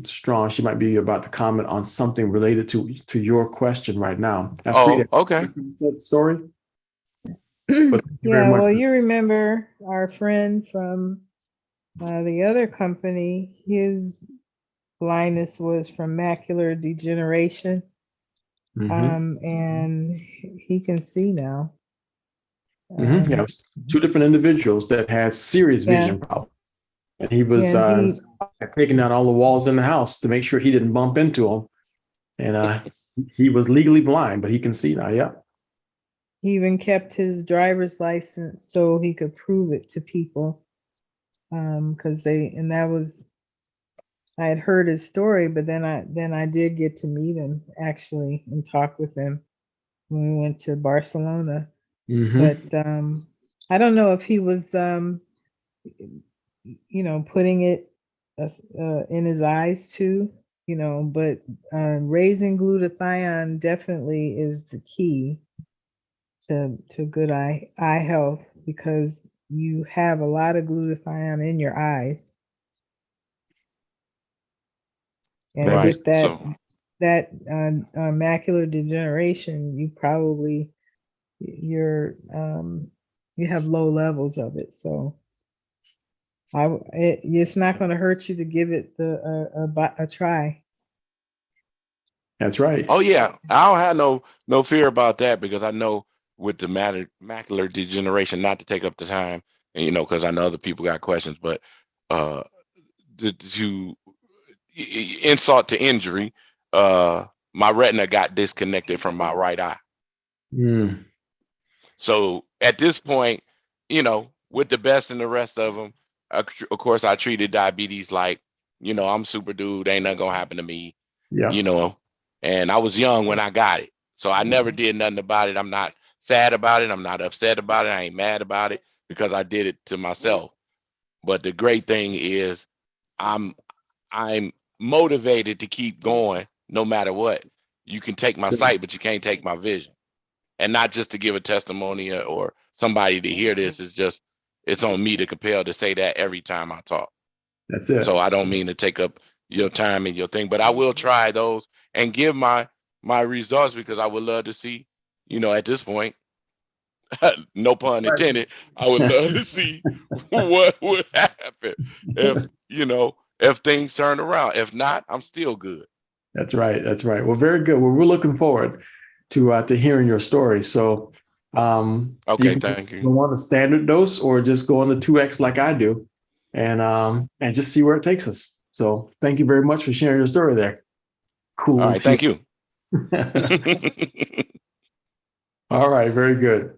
S1: Strong, she might be about to comment on something related to your question right now. Alfreda,
S6: Oh, okay.
S1: story. But thank you very
S7: Yeah,
S1: much.
S7: well, you remember our friend from the other company, his blindness was from macular degeneration, and he can see now.
S1: Yeah, it was two different individuals that had serious vision problems. And he was taking down all the walls in the house to make sure he didn't bump into them. And he was legally blind, but he can see now. Yeah.
S7: He even kept his driver's license so he could prove it to people. Because I had heard his story, but then I did get to meet him actually and talk with him when we went to Barcelona. But I don't know if he was putting it in his eyes too, but raising glutathione definitely is the key to good eye health, because you have a lot of glutathione in your eyes. And
S6: Right.
S7: with that macular degeneration, you have low levels of it. So it's not going to hurt you to give it a try.
S1: That's right.
S6: Oh yeah, I don't have no fear about that, because I know with the macular degeneration, not to take up the time, and because I know other people got questions, but to insult to injury, my retina got disconnected from my right eye. So at this point, with the best and the rest of them, of course, I treated diabetes like, I'm super dude, ain't nothing gonna happen to me.
S1: Yeah.
S6: And I was young when I got it. So I never did nothing about it. I'm not sad about it. I'm not upset about it. I ain't mad about it, because I did it to myself. But the great thing is I'm motivated to keep going no matter what. You can take my sight, but you can't take my vision. And not just to give a testimony or somebody to hear this. It's on me to compel to say that every time I talk.
S1: That's it.
S6: So I don't mean to take up your time and your thing, but I will try those and give my results, because I would love to see, at this point, no pun intended, I would love to see what would happen if things turn around. If not, I'm still good.
S1: That's right. That's right. Well, very good. Well, we're looking forward to hearing your story. So
S6: Okay,
S1: you can
S6: thank you.
S1: go on a standard dose or just go on the 2X like I do, and just see where it takes us. So thank you very much for sharing your story there. Cool.
S6: All right, thank you.
S1: All right, very good.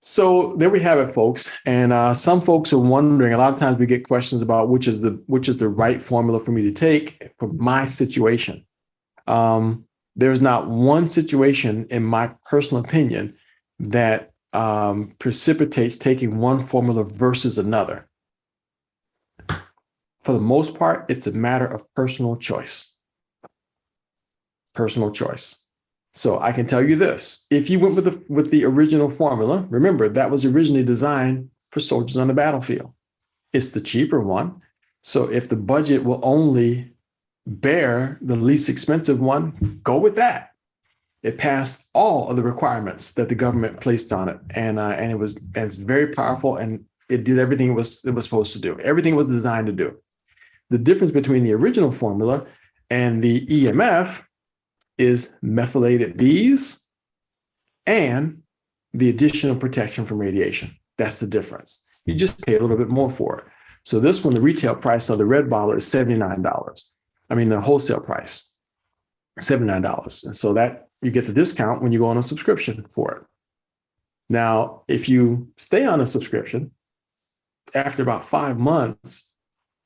S1: So there we have it, folks. And some folks are wondering, a lot of times we get questions about which is the right formula for me to take for my situation. There's not one situation, in my personal opinion, that precipitates taking one formula versus another. For the most part, it's a matter of personal choice. Personal choice. So I can tell you this: if you went with the original formula, remember that was originally designed for soldiers on the battlefield. It's the cheaper one. So if the budget will only bear the least expensive one, go with that. It passed all of the requirements that the government placed on it, and it's very powerful, and it did everything it was supposed to do. Everything it was designed to do. The difference between the original formula and the EMF is methylated bees and the additional protection from radiation. That's the difference. You just pay a little bit more for it. So this one, the retail price of the red bottle is $79. I mean, the wholesale price, $79. And so that you get the discount when you go on a subscription for it. Now, if you stay on a subscription, after about 5 months,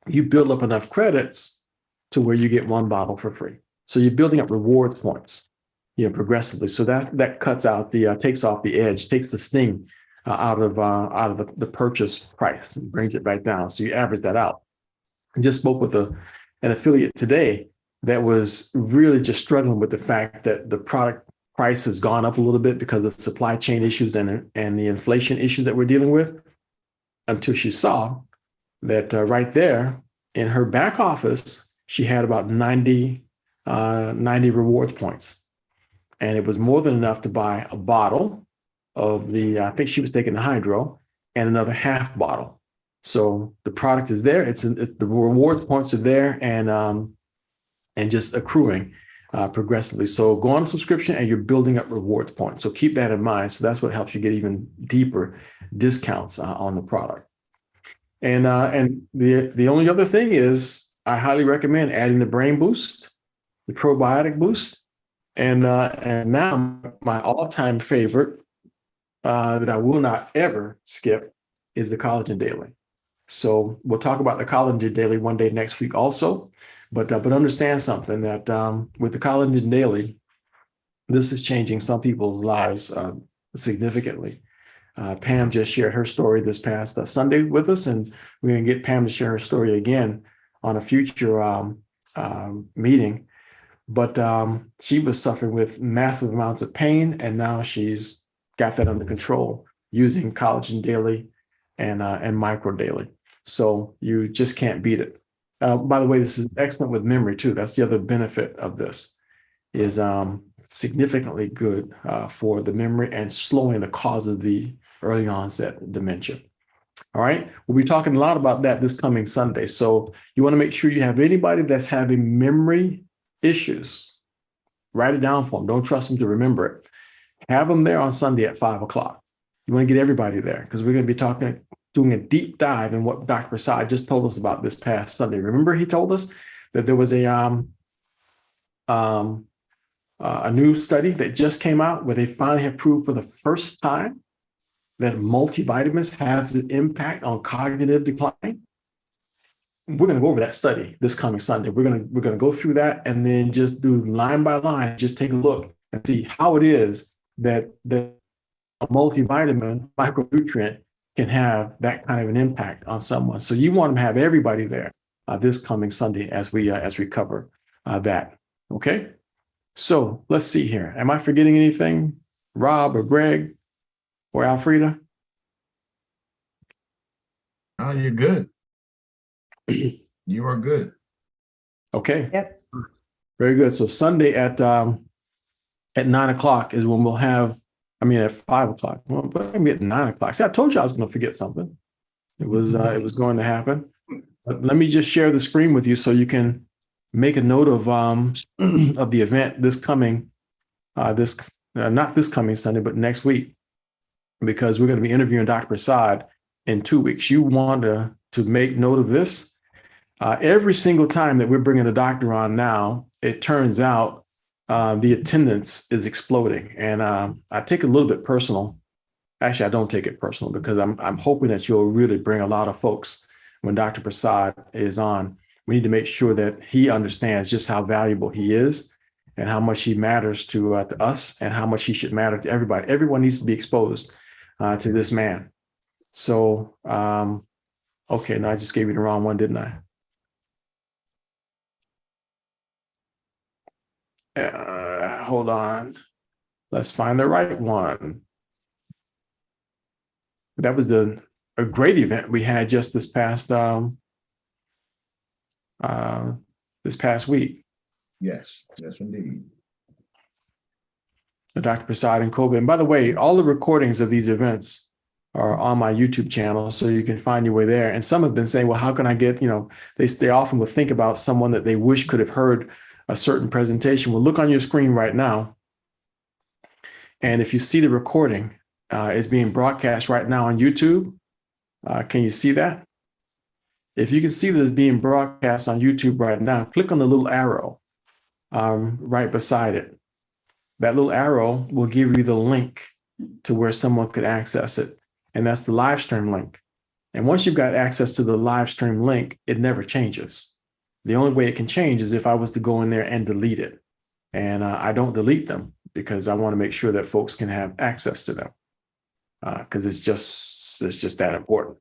S1: you build up enough credits to where you get 1 bottle for free. So you're building up reward points, progressively. So that cuts out takes off the edge, takes the sting out of the purchase price and brings it right down. So you average that out. I just spoke with an affiliate today that was really just struggling with the fact that the product price has gone up a little bit because of supply chain issues and the inflation issues that we're dealing with, until she saw that right there in her back office, she had about 90 rewards points. And it was more than enough to buy a bottle of I think she was taking the hydro, and another half bottle. So the product is there. The rewards points are there, and just accruing progressively. So go on a subscription and you're building up rewards points. So keep that in mind. So that's what helps you get even deeper discounts on the product. And the only other thing is, I highly recommend adding the brain boost, the probiotic boost, and now my all-time favorite that I will not ever skip is the Collagen Daily. So we'll talk about the Collagen Daily one day next week also, but understand something, that with the Collagen Daily, this is changing some people's lives significantly. Pam just shared her story this past Sunday with us, and we're going to get Pam to share her story again on a future meeting. But she was suffering with massive amounts of pain, and now she's got that under control using Collagen Daily and Micro Daily. So you just can't beat it. By the way, this is excellent with memory too. That's the other benefit of this, is significantly good for the memory and slowing the cause of the early onset dementia. All right, we'll be talking a lot about that this coming Sunday. So you want to make sure you have anybody that's having memory issues, write it down for them. Don't trust them to remember it. Have them there on Sunday at 5 o'clock. You want to get everybody there, because we're going to be doing a deep dive in what Dr. Prasad just told us about this past Sunday. Remember, he told us that there was a new study that just came out where they finally have proved for the first time that multivitamins have an impact on cognitive decline. We're going to go over that study this coming Sunday. We're going to go through that and then just do line by line, just take a look and see how it is that a multivitamin, micronutrient, can have that kind of an impact on someone. So you want to have everybody there this coming Sunday as we cover that. Okay. So let's see here. Am I forgetting anything, Rob or Greg or Alfreda?
S4: Oh, you're good. You are good.
S1: Okay.
S7: Yep.
S1: Very good. So Sunday at 9 o'clock is when we'll have, at 5 o'clock. Well, but maybe at 9 o'clock. See, I told you I was going to forget something. It was going to happen. But let me just share the screen with you so you can make a note of the event not this coming Sunday, but next week, because we're going to be interviewing Dr. Prasad in 2 weeks. You want to make note of this. Every single time that we're bringing the doctor on now, it turns out the attendance is exploding. And I take it a little bit personal. Actually, I don't take it personal, because I'm hoping that you'll really bring a lot of folks when Dr. Prasad is on. We need to make sure that he understands just how valuable he is and how much he matters to us, and how much he should matter to everybody. Everyone needs to be exposed to this man. So, okay, no, I just gave you the wrong one, didn't I? Hold on. Let's find the right one. That was a great event we had just this past week.
S4: Yes, yes, indeed.
S1: Dr. Prasad and COVID. And by the way, all the recordings of these events are on my YouTube channel, so you can find your way there. And some have been saying, well, how can I get, they often will think about someone that they wish could have heard a certain presentation. Well, look on your screen right now. And if you see the recording, it's being broadcast right now on YouTube. Can you see that? If you can see that it's being broadcast on YouTube right now, click on the little arrow right beside it. That little arrow will give you the link to where someone could access it. And that's the live stream link. And once you've got access to the live stream link, it never changes. The only way it can change is if I was to go in there and delete it. And I don't delete them because I want to make sure that folks can have access to them. Because it's just that important.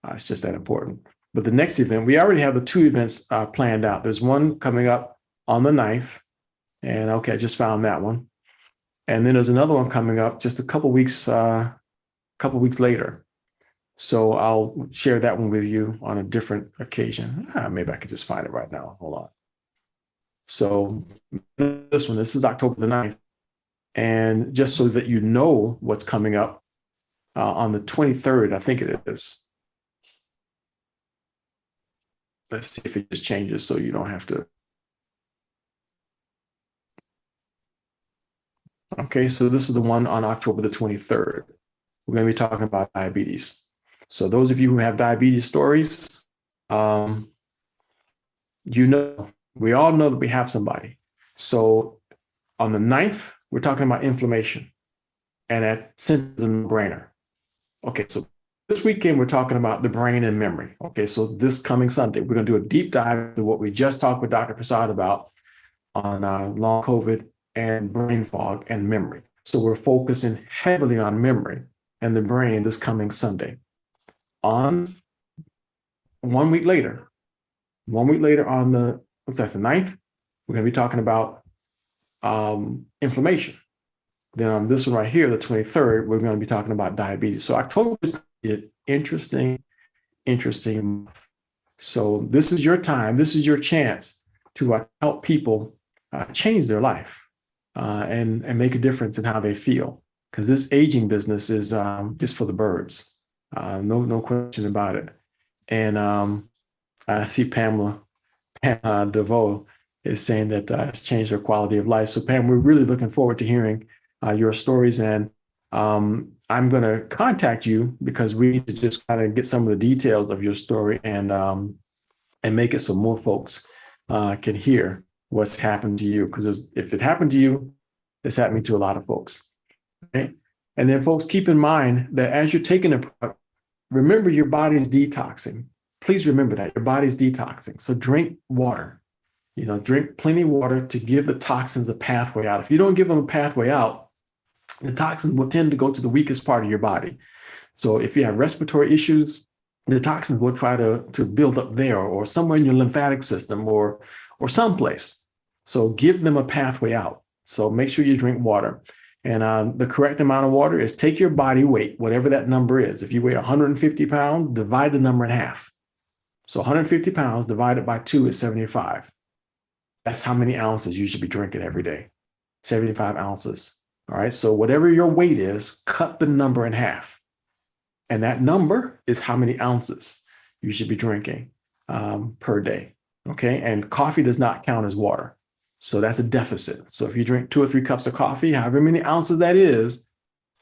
S1: It's just that important. But the next event, we already have the 2 events planned out. There's one coming up on the 9th. And okay, I just found that one. And then there's another one coming up just a couple weeks later. So I'll share that one with you on a different occasion. Maybe I could just find it right now. Hold on. So this is October the 9th. And just so that you know what's coming up on the 23rd, I think it is. Let's see if it just changes so you don't have to. Okay, so this is the one on October the 23rd. We're going to be talking about diabetes. So those of you who have diabetes stories, we all know that we have somebody. So on the 9th, we're talking about inflammation. And that sense is a no-brainer. Okay, so this weekend, we're talking about the brain and memory. Okay, so this coming Sunday, we're going to do a deep dive into what we just talked with Dr. Prasad about on long COVID and brain fog and memory. So we're focusing heavily on memory and the brain this coming Sunday. On 1 week later on the 9th, we're going to be talking about inflammation. Then on this one right here, the 23rd, we're going to be talking about diabetes. So October is interesting. So this is your time. This is your chance to help people change their life and make a difference in how they feel. Because this aging business is for the birds. No question about it. And I see Pamela DeVoe is saying that it's changed her quality of life. So Pam, we're really looking forward to hearing your stories. And I'm going to contact you because we need to just kind of get some of the details of your story and make it so more folks can hear what's happened to you. Because if it happened to you, it's happening to a lot of folks. Okay? And then folks, keep in mind that as you're taking a product, remember your body's detoxing. Please remember that your body's detoxing. So drink water, drink plenty of water to give the toxins a pathway out. If you don't give them a pathway out, the toxins will tend to go to the weakest part of your body. So if you have respiratory issues, the toxins will try to build up there or somewhere in your lymphatic system or someplace. So give them a pathway out. So make sure you drink water. And the correct amount of water is take your body weight, whatever that number is. If you weigh 150 pounds, divide the number in half. So 150 pounds divided by 2 is 75. That's how many ounces you should be drinking every day. 75 ounces. All right. So whatever your weight is, cut the number in half. And that number is how many ounces you should be drinking per day. Okay. And coffee does not count as water. So that's a deficit. So if you drink 2 or 3 cups of coffee, however many ounces that is,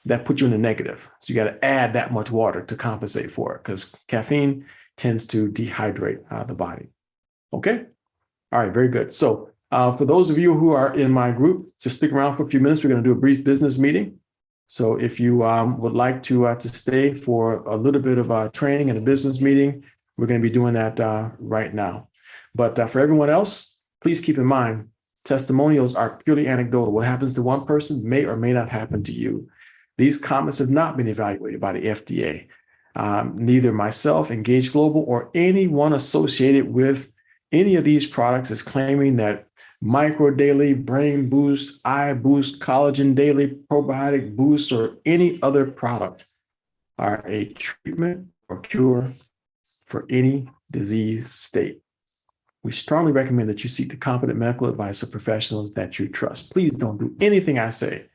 S1: that puts you in the negative. So you got to add that much water to compensate for it because caffeine tends to dehydrate the body. Okay. All right. Very good. So for those of you who are in my group, just stick around for a few minutes. We're going to do a brief business meeting. So if you would like to stay for a little bit of training and a business meeting, we're going to be doing that right now. But for everyone else, please keep in mind, testimonials are purely anecdotal. What happens to one person may or may not happen to you. These comments have not been evaluated by the FDA. Neither myself, Engage Global, or anyone associated with any of these products is claiming that Micro Daily, Brain Boost, Eye Boost, Collagen Daily, Probiotic Boost, or any other product are a treatment or cure for any disease state. We strongly recommend that you seek the competent medical advice of professionals that you trust. Please don't do anything I say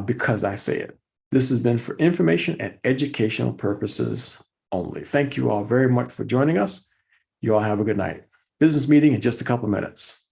S1: because I say it. This has been for information and educational purposes only. Thank you all very much for joining us. You all have a good night. Business meeting in just a couple of minutes.